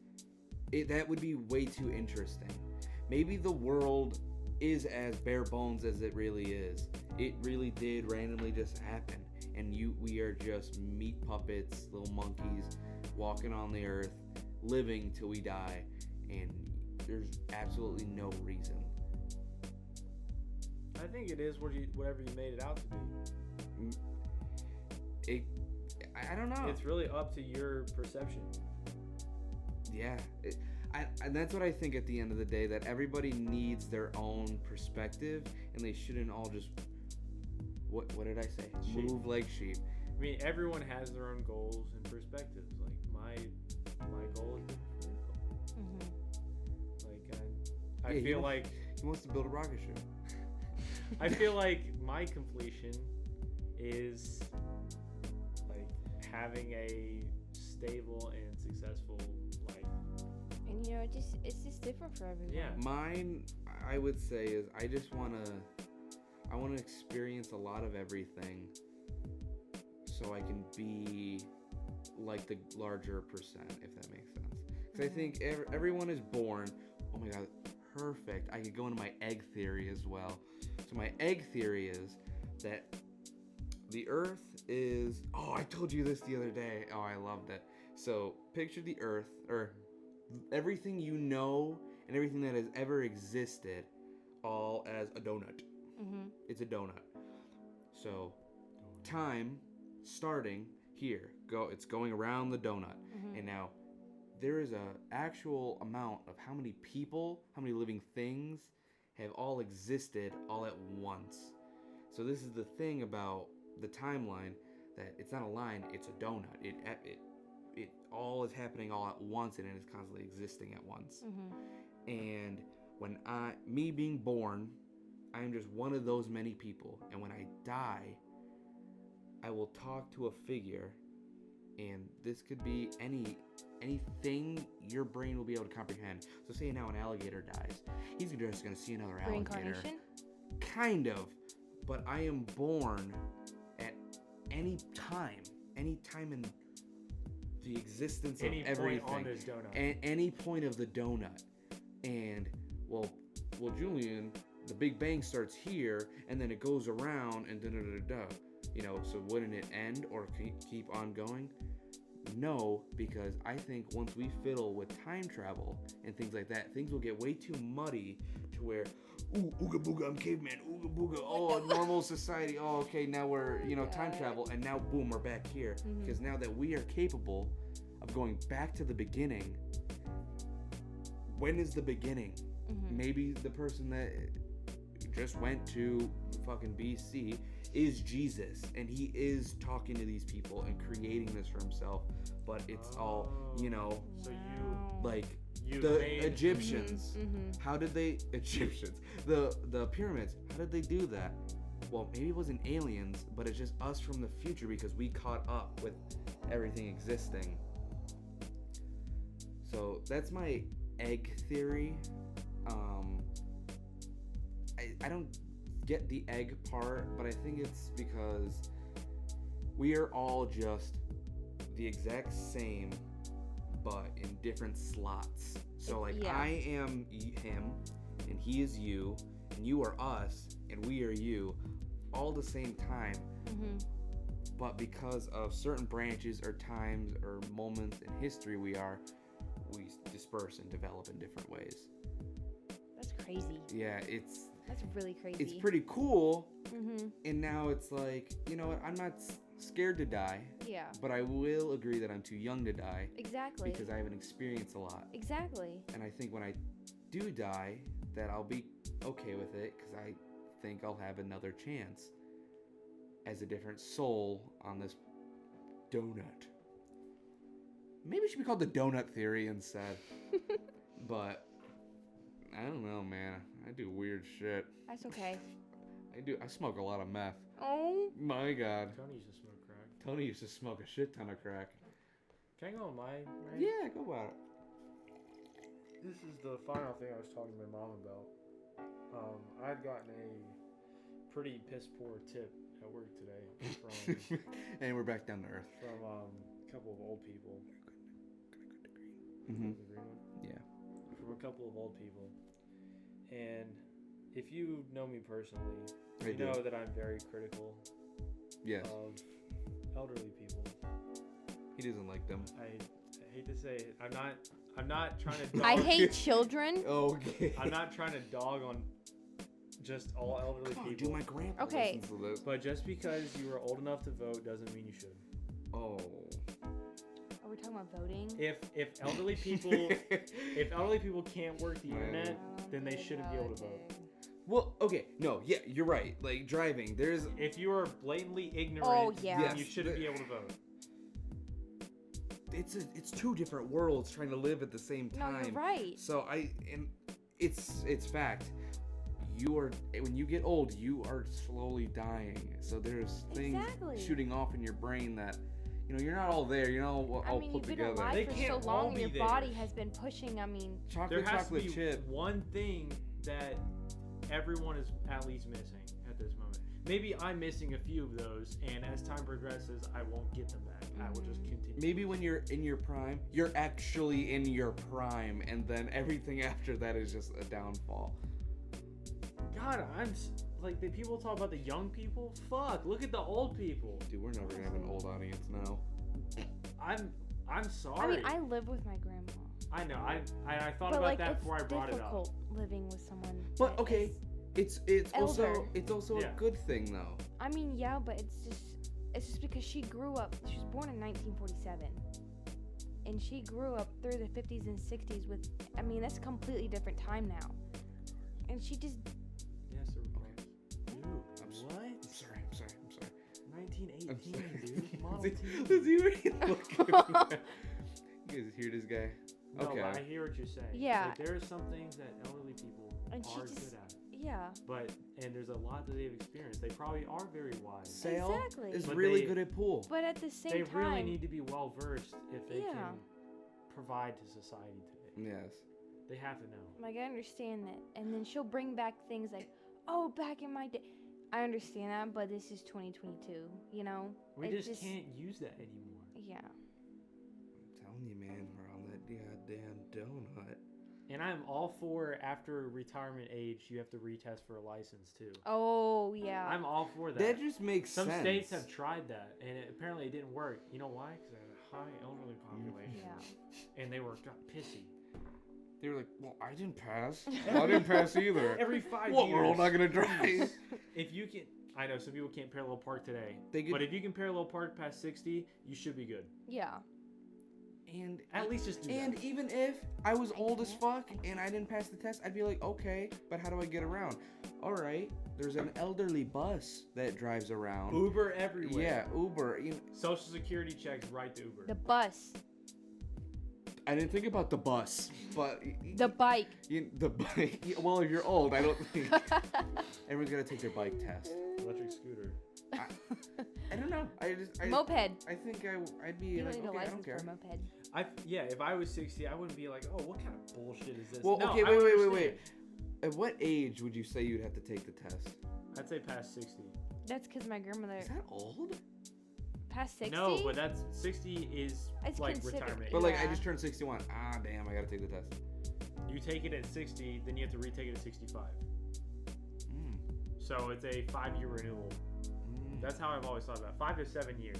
that would be way too interesting. Maybe the world is as bare bones as it really is. It really did randomly just happen. And we are just meat puppets, little monkeys, walking on the earth, living till we die. And there's absolutely no reason. I think it is whatever you made it out to be. I don't know. It's really up to your perception. Yeah. And that's what I think at the end of the day, that everybody needs their own perspective, and they shouldn't all just... What did I say? Sheep. Move like sheep. I mean, everyone has their own goals and perspectives. Like, my goal is different from your goal. Like, I feel like... He wants to build a rocket ship. I feel like my completion is like having a stable and successful life. And it's just different for everyone. Yeah. Mine, I would say, is I I want to experience a lot of everything so I can be like the larger percent, if that makes sense. Because I think everyone is born, oh my god, perfect. I could go into my egg theory as well. So my egg theory is that the earth is, oh, I told you this the other day. Oh, I loved it. So picture the earth, or everything you know and everything that has ever existed, all as a donut. Mm-hmm. It's a donut. So time starting here, it's going around the donut. Mm-hmm. And now there is a actual amount of how many people, how many living things have all existed all at once. So this is the thing about the timeline, that it's not a line, it's a donut. It all is happening all at once, and it is constantly existing at once. Mm-hmm. And when me being born, I am just one of those many people. And when I die, I will talk to a figure, and this could be anything your brain will be able to comprehend. So say now an alligator dies. He's just going to see another alligator. Reincarnation? Kind of. But I am born at any time in the existence of everything. Point on this donut. At any point of the donut. And, well, Julian, the Big Bang starts here, and then it goes around, and da-da-da-da. You know, so wouldn't it end or keep on going? No, because I think once we fiddle with time travel and things like that, things will get way too muddy to where, ooh, ooga booga, I'm caveman, ooga booga, oh, normal society, oh, okay, now we're, time travel, and now, boom, we're back here. Mm-hmm. Because now that we are capable of going back to the beginning, when is the beginning? Mm-hmm. Maybe the person that just went to fucking BC is Jesus, and he is talking to these people and creating this for himself, but it's all, so the Egyptians, how did they, the pyramids, how did they do that? Well, maybe it wasn't aliens, but it's just us from the future, because we caught up with everything existing. So that's my egg theory. I don't get the egg part, but I think it's because we are all just the exact same, but in different slots. So I am him, and he is you, and you are us, and we are you, all the same time. Mm-hmm. But because of certain branches or times or moments in history we disperse and develop in different ways. That's crazy. Yeah, that's really crazy. It's pretty cool. Mm-hmm. And now it's like, you know what? I'm not scared to die. Yeah. But I will agree that I'm too young to die. Exactly. Because I haven't experienced a lot. Exactly. And I think when I do die, that I'll be okay with it, because I think I'll have another chance as a different soul on this donut. Maybe it should be called the donut theory instead. But I don't know, man. I do weird shit. That's okay. I smoke a lot of meth. Oh. My God. Tony used to smoke crack. Tony used to smoke a shit ton of crack. Can I go on my rant? Yeah, go about it. This is the final thing I was talking to my mom about. I'd gotten a pretty piss poor tip at work today from and we're back down to earth. From a couple of old people. Mm-hmm. The green one? Yeah. From a couple of old people. And if you know me personally, you know that I'm very critical of elderly people. He doesn't like them. I hate to say it. I'm not trying to dog. I hate children. Okay. I'm not trying to dog on just all elderly people. Dude, my grandpa listens to this. But just because you are old enough to vote doesn't mean you should. Oh. Are we talking about voting? If elderly people can't work the internet, then they shouldn't be able to vote. Well, okay, no, yeah, you're right. Like driving, if you are blatantly ignorant, then you shouldn't be able to vote. It's two different worlds trying to live at the same time. No, you're right. So it's fact. When you get old, you are slowly dying. So there's things shooting off in your brain that you're not all there. You're not all put together. You've been alive for so long, your body has been pushing. Chocolate chip. One thing that everyone is at least missing, at this moment. Maybe I'm missing a few of those, and as time progresses, I won't get them back. I will just continue. Maybe when you're in your prime, you're actually in your prime, and then everything after that is just a downfall. God, like, the people talk about the young people. Fuck, look at the old people. Dude, we're never gonna have an old audience now. I'm sorry. I mean, I live with my grandma. I know. I thought about that before I brought it up. It's difficult living with someone. But okay, it's also Yeah. a good thing though. I mean, yeah, but it's just because she grew up. She was born in 1947, and she grew up through the 50s and 60s with. I mean, that's a completely different time now, and she just. Yes, sir. Dude, what? I'm sorry. 1918, dude. Model T. Does he really look at You guys hear this guy? No, Okay. but I hear what you're saying. Yeah. Like, there are some things that elderly people And she are just- good at. Yeah. And there's a lot that they've experienced. They probably are very wise. Sale Exactly. is But really they- good at pool. But at the same They time, really need to be well versed if they Yeah. can provide to society today. Yes. They have to know. like, I understand that, and then she'll bring back things like, "Oh, back in my day." I understand that, but this is 2022. You know. We It just can't use that anymore. Yeah. I'm telling you, man, we're on that goddamn donut. And I'm all for after retirement age, you have to retest for a license too. Oh yeah. I'm all for that. That just makes Some sense. states have tried that, and apparently it didn't work. You know why? Because they had a high elderly population, Yeah. and they got pissy. They were like, well, I didn't pass. Well, I didn't pass either. Every 5 What, years. we're all not going to drive? If you can, I know some people can't parallel park today, They could- but if you can parallel park past 60, you should be good. Yeah. And At least just do And that. even if I was old as fuck and I didn't pass the test, I'd be like, okay, but how do I get around? All right, there's an elderly bus that drives around. Uber everywhere. Yeah, Uber. Social security checks right to Uber. The bus. I didn't think about the bus, but The bike. the bike. Well, if you're old, I don't think everyone's gonna take their bike test. Electric scooter. I don't know. Moped. I think I'd be You like, don't need a okay, I don't license care. for a moped. Yeah, if I was 60, I wouldn't be like, oh, what kind of bullshit is this? Well, No, okay, I would wait. understand. At what age would you say you'd have to take the test? I'd say past 60. That's because my grandmother Is that old? past 60. No, but that's 60 is It's like considered- retirement. But like, I Yeah. just turned 61. Ah, damn, I gotta take the test. You take it at 60, then you have to retake it at 65. Mm. So it's a 5-year renewal. That's how I've always thought about it. 5 to 7 years.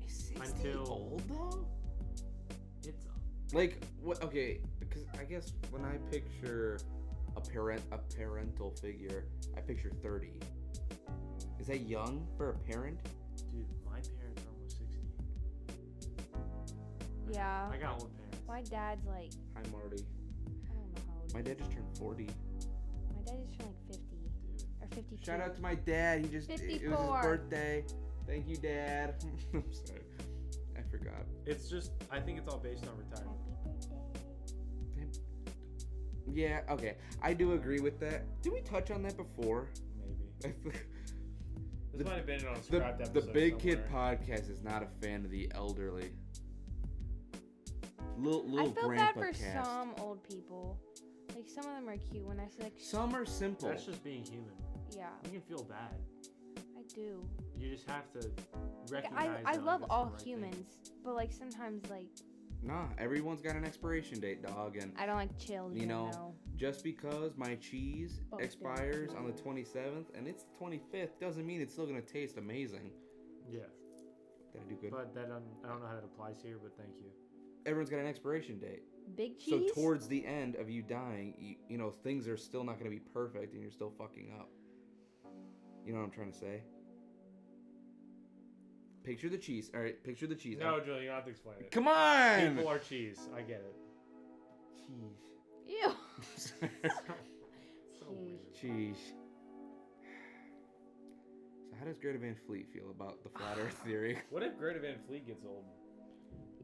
Is 60 Until- old though? It's Like what? Okay, because I guess when I picture a parental figure, I picture 30. Is that young for a parent? dude, my parents are almost 60. Yeah. I got old parents. My dad's like, Hi, Marty. I don't know how old. My dad just turned 40. My dad just turned like 50 Dude. or 52. Shout out to my dad. He just it was his 54. birthday. Thank you, Dad. I'm sorry, I forgot. It's just, I think it's all based on retirement. Happy birthday. Yeah, okay. I do agree with that. Did we touch on that before? Maybe. This The- might have been on a scrapped The episode Big Kid somewhere. Podcast is not a fan of the elderly. I Little feel bad grandpa for cast. some old people. Like some of them are cute. When I say like, Some are simple. That's just being human. yeah, You can feel bad. I do. You just have to Like, recognize I that, love that's all the right thing. humans, but like sometimes like Nah, everyone's got an expiration date, dog, and I don't like children. You know, though. just because my cheese Fuck them. expires on the 27th and it's the 25th doesn't mean it's still gonna taste amazing. Yeah. Did I do good? But that I don't know how that applies here, but thank you. Everyone's got an expiration date. Big cheese. So towards the end of you dying, you know, things are still not gonna be perfect and you're still fucking up. You know what I'm trying to say? Picture the cheese. All right, picture the cheese. No, Julie, you don't have to explain it. Come on. People are cheese. I get it. Cheese. Ew. So Cheese. weird. Cheese. So how does Greta Van Fleet feel about the flat Earth theory? What if Greta Van Fleet gets old?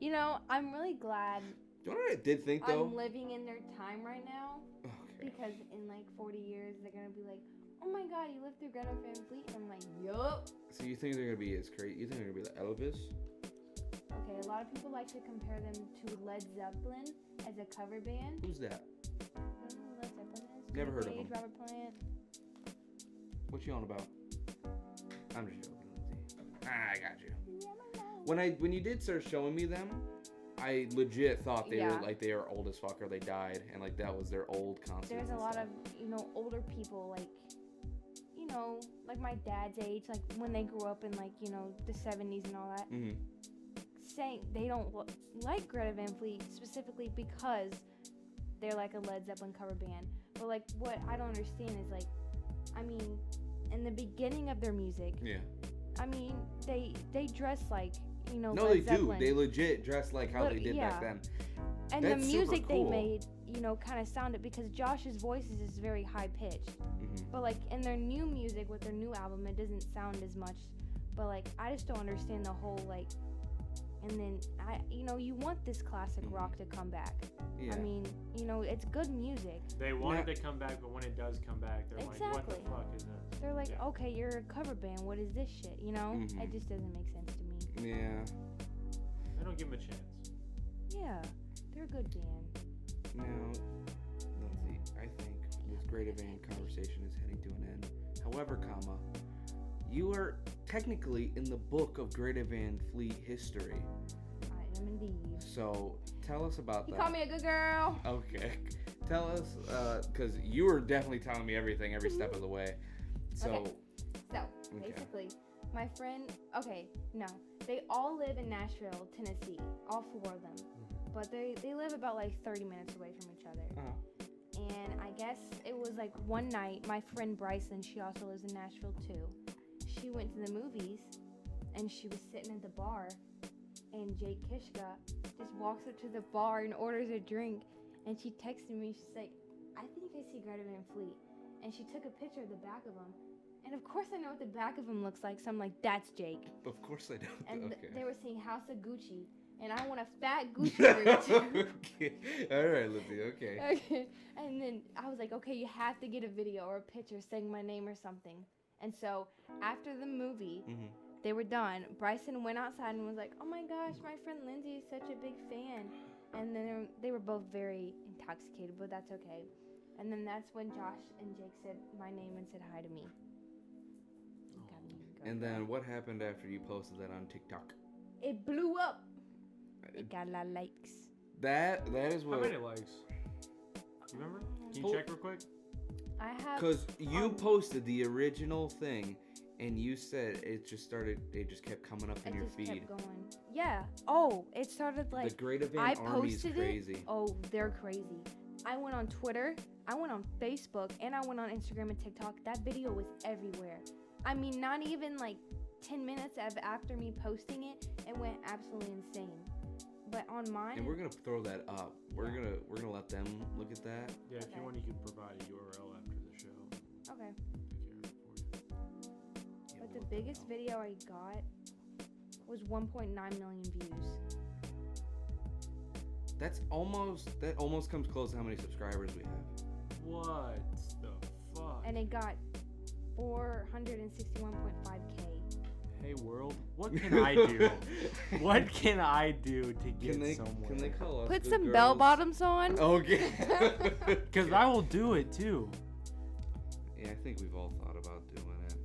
You know, I'm really glad Do you know what I did think though? I'm living in their time right now Okay. because in like 40 years they're gonna be like, oh my god, you lived through Greta Van Fleet, and I'm like, yup. So you think they're gonna be as crazy? You think they're gonna be like Elvis? Okay, a lot of people like to compare them to Led Zeppelin as a cover band. Who's that? I don't know who Led Zeppelin is. Never heard of Page, them. Robert Plant. What you on about? I'm just joking, Lindsay. I got you. When you did start showing me them, I legit thought they were old as fuck or they died, and like that was their old concert. There's a lot of older people like my dad's age, like when they grew up in like the 70s and all that, saying they don't like Greta Van Fleet specifically because they're like a Led Zeppelin cover band. But like what I don't understand is like, I mean, in the beginning of their music, I mean they dress like No, Led they Zeppelin. do. They legit dress like how they did back then. And that's the music super cool. they made, kind of sounded, because Josh's voice is very high pitched. But like in their new music with their new album, it doesn't sound as much. But like I just don't understand the whole like. And then you want this classic rock to come back. Yeah. I mean, it's good music. They want it to come back, but when it does come back, they're like, what the fuck is this? They're like, okay, you're a cover band. What is this shit? It just doesn't make sense to me. Yeah. I don't give them a chance. Yeah, they're a good band. Now, Lindsay, I think this Greta Van conversation is heading to an end. However, you are technically in the book of Greta Van Fleet history. I am indeed. So tell us about that. You call me a good girl. Okay. Tell us, because you were definitely telling me everything every step of the way. So, basically, my friend, they all live in Nashville, Tennessee, all four of them. But they live about like 30 minutes away from each other. And I guess it was like one night, my friend Bryson, she also lives in Nashville too. She went to the movies and she was sitting at the bar, and Jake Kishka just walks up to the bar and orders a drink, and she texted me. She's like, I think I see Greta Van Fleet. And she took a picture of the back of him. And of course I know what the back of him looks like, so I'm like, that's Jake. Of course I know. And they were saying House of Gucci. And I want a fat Gucci shirt too. Okay. All right, Lindsay. Okay. Okay. And then I was like, okay, you have to get a video or a picture saying my name or something. And so after the movie, they were done. Bryson went outside and was like, oh my gosh, my friend Lindsay is such a big fan. And then they were both very intoxicated, but that's okay. And then that's when Josh and Jake said my name and said hi to me. And then what happened after you posted that on TikTok? It blew up. It got a lot of likes. That is what. How many likes? You remember? Can you check real quick? I have. Because you posted the original thing, and you said it just kept coming up in your feed. Kept going. Yeah. Oh, it started like. The Greta Van Army's crazy. Oh, they're crazy. I went on Twitter, I went on Facebook, and I went on Instagram and TikTok. That video was everywhere. I mean, not even like 10 minutes after me posting it, it went absolutely insane. But on mine, and we're gonna throw that up. We're gonna let them look at that. Yeah, if you want, you can provide a URL after the show. Okay. Take care of it for you. But the biggest video I got was 1.9 million views. That almost comes close to how many subscribers we have. What the fuck? And it got 461.5K. Hey world, what can I do? What can I do to get somewhere? Can they call us? Put some bell bottoms on. Okay. Because I will do it too. Yeah, I think we've all thought about doing it.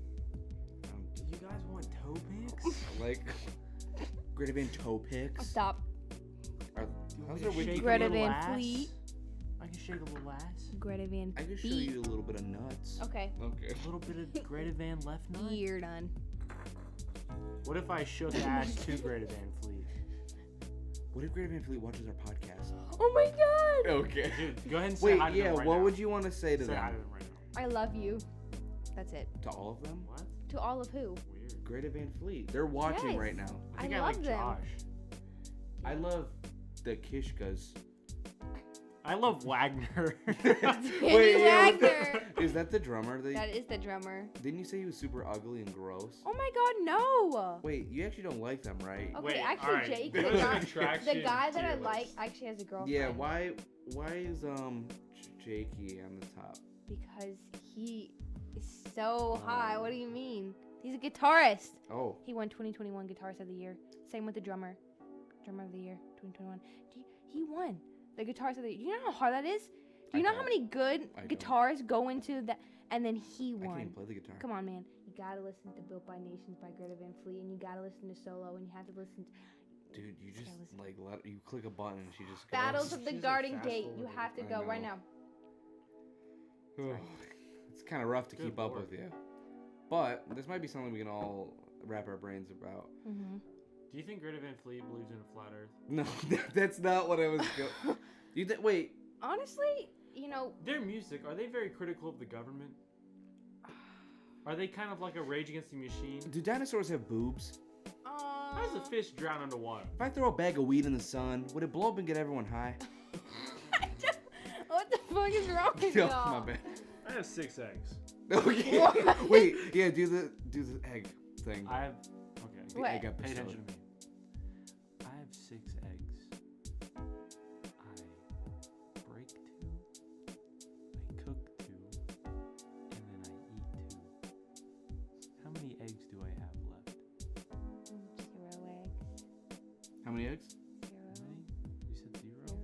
Do you guys want toe pics? Like Greta Van toe pics? Stop. How's their wiki? Greta Van Fleet. I can shake a little ass. Greta Van Fleet. I can show you a little bit of nuts. Okay. A little bit of Greta Van left nut. You're done. What if I shook ass to Greta Van Fleet? What if Greta Van Fleet watches our podcast? Oh my god! Okay. Dude, go ahead and say hi to them right what now. would you want to say to Say them? hi to them right now. I love you. That's it. To all of them? What? To all of who? Weird. Greta Van Fleet. They're watching Yes. right now. I think I love like them. Josh. I love the Kishkas. I love Wagner. Danny Wagner. Is that the drummer? That is the drummer. Didn't you say he was super ugly and gross? Oh my god, no! Wait, you actually don't like them, right? Okay, Wait, actually, alright. Jake, There's an attraction the guy that I tier like, list. actually has a girlfriend. Yeah, why is Jakey on the top? Because he is so high. What do you mean? He's a guitarist. Oh. He won 2021 Guitarist of the Year. Same with the drummer. Drummer of the Year, 2021. He won the Guitarist of the Year. Do you know how hard that is? Do you know how many good guitarists go into that? And then he won. I can't even play the guitar. Come on, man. You gotta listen to Built by Nations by Greta Van Fleet, and you gotta listen to Solo, and you have to listen to... Dude, you just, like, you click a button and she just goes. Battles of the Garden Gate. You have to go right now. It's kind of rough to keep up with you. But this might be something we can all wrap our brains about. Mm-hmm. Do you think Greta Van Fleet believes in a flat Earth? No, that's not what I was going. Wait. Honestly, you know... Their music, are they very critical of the government? Are they kind of like a Rage Against the Machine? Do dinosaurs have boobs? How does a fish drown underwater? If I throw a bag of weed in the sun, would it blow up and get everyone high? What the fuck is wrong with No, y'all? my bad. I have 6 eggs. Okay. Wait, yeah, do the egg thing. I have... Okay. The egg episode. Pay attention to me. I have 6 eggs. I break 2. I cook 2. And then I eat 2. How many eggs do I have left? 0 eggs. How many eggs? 0. How many? You said 0?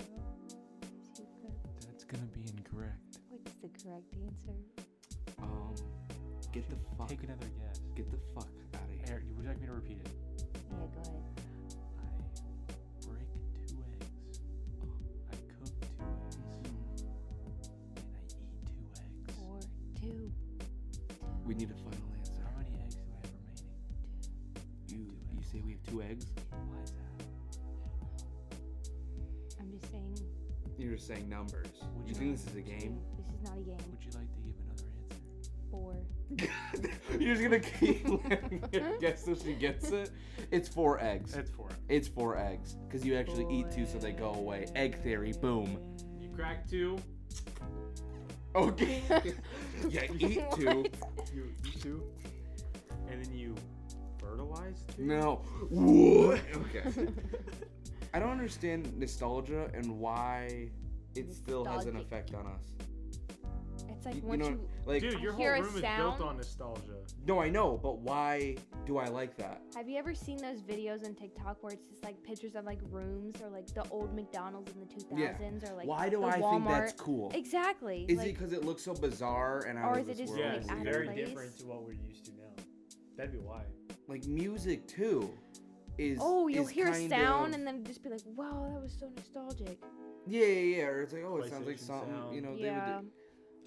That's gonna be incorrect. What's the correct answer? Get the fuck. Take another guess. Get the fuck out of here. Eric, would you like me to repeat it? Yeah, go ahead. I break 2 eggs. I cook 2 eggs. And I eat 2 eggs. 4, 2. We need a final answer. How many eggs do I have remaining? You say we have 2 eggs? Why is that? I'm just saying. You're just saying numbers. Would You you think like- this is a game? This is not a game. Would you like to give another answer? 4. You're just gonna keep letting her guess till she gets it? It's 4 eggs. It's 4. It's 4 eggs. Because you actually eat 2 so they go away. Egg theory, boom. You crack 2. Okay. Yeah, eat 2. You eat 2. And then you fertilize 2? No. What? Okay. I don't understand nostalgia and why it still has an Nostalgic. effect on us. It's like You once know, you... like, Dude, your whole hear a room is sound? built on nostalgia. no, I know, but why do I like that? Have you ever seen those videos on TikTok where it's just like pictures of like rooms or like the old McDonald's in the 2000s or like Why do the I Walmart? think that's cool? Exactly. Is like, it because it looks so bizarre and out Or of is it this just, world? Yeah, like, it's out of very place? different to what we're used to now. That'd be why. Like music too is you'll is hear a kind sound of, and then just be like, wow, that was so nostalgic. yeah, or it's like, oh, it sounds like PlayStation something, sound. you know, Yeah. they would do.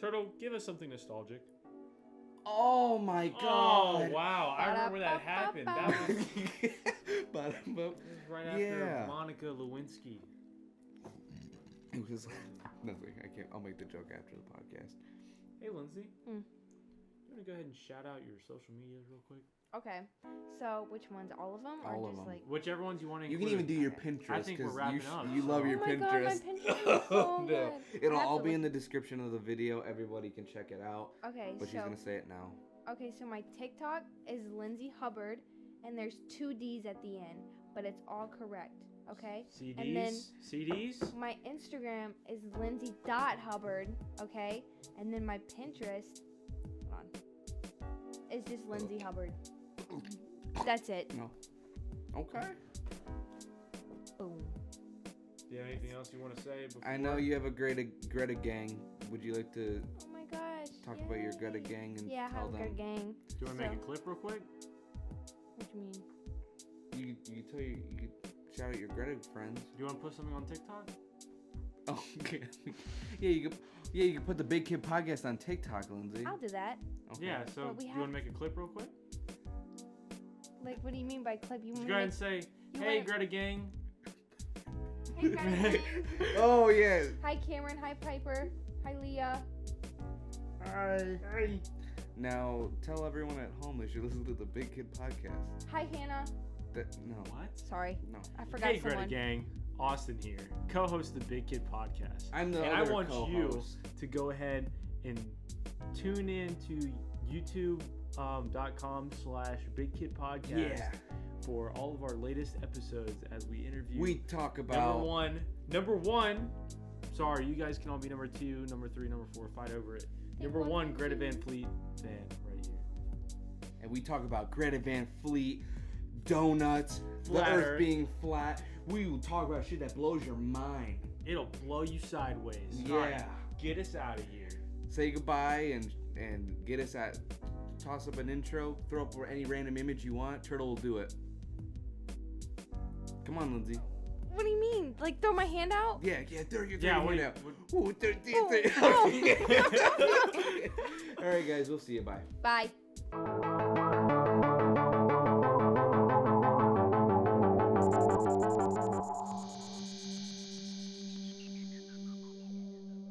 Turtle, give us something nostalgic. Oh my god. Oh, wow. I remember when that happened. That was, But this was right after Yeah. Monica Lewinsky. it was nothing. I can't. I'll make the joke after the podcast. Hey, Lindsey. Hmm. You want to go ahead and shout out your social medias real quick? Okay. So which ones? All of them? Or All of just them. like... Whichever ones you want to You include. can even do your Okay. Pinterest I think we're because wrapping you, up, you so- love your Oh my Pinterest. God, my Pinterest is so No. good. It'll I have all to be in look- the description of the video. Everybody can check it out. Okay, But she's so... gonna say it now. Okay, so my TikTok is Lindsey Hubbard, and there's 2 D's at the end, but it's all correct, okay? CDs? And then- CDs? My Instagram is Lindsey.Hubbard, okay? And then my Pinterest, hold on, is just Lindsey Hubbard. That's it. No. Okay. Boom. Do you have anything else you want to say before? I know you have a Greta gang. Would you like to Oh my gosh. talk about your yay. Greta gang and Yeah, I tell have a them? good gang. Do you want to make a clip real quick? What you mean? You could shout out your Greta friends. Do you want to put something on TikTok? Oh, okay. You could put the Big Kid Podcast on TikTok, Lindsay. I'll do that. Okay. Yeah, so But do we you want to have- make a clip real quick? Like, what do you mean by clip? You Just want go ahead me and say, you hey, wanna- Greta gang. to... Hey, Greta. Oh yeah. Hi, Cameron. Hi, Piper. Hi, Leah. Hi. Now tell everyone at home they should listen to the Big Kid Podcast. Hi, Hannah. No. What? Sorry, No. I forgot Hey, someone. Greta gang. Austin here, co-host of the Big Kid Podcast. I'm the and I other want you co-host. to go ahead and tune in to youtube.com/Big Kid Podcast Yeah. for all of our latest episodes as we interview We talk about number one. Sorry, you guys can all be number 2, number 3, number 4. Fight over it. Number one, 1, number Greta 2. Van Fleet fan right here. and we talk about Greta Van Fleet, donuts, Flat the Earth Earth. being flat. We will talk about shit that blows your mind. It'll blow you sideways. Yeah. Alright, get us out of here. Say goodbye and and get us at. Toss up an intro, throw up any random image you want. Turtle will do it. Come on, Lindsey. What do you mean? Like throw my hand out? Yeah, throw your hand out. Ooh, Oh. All right, guys, we'll see you. Bye. Bye.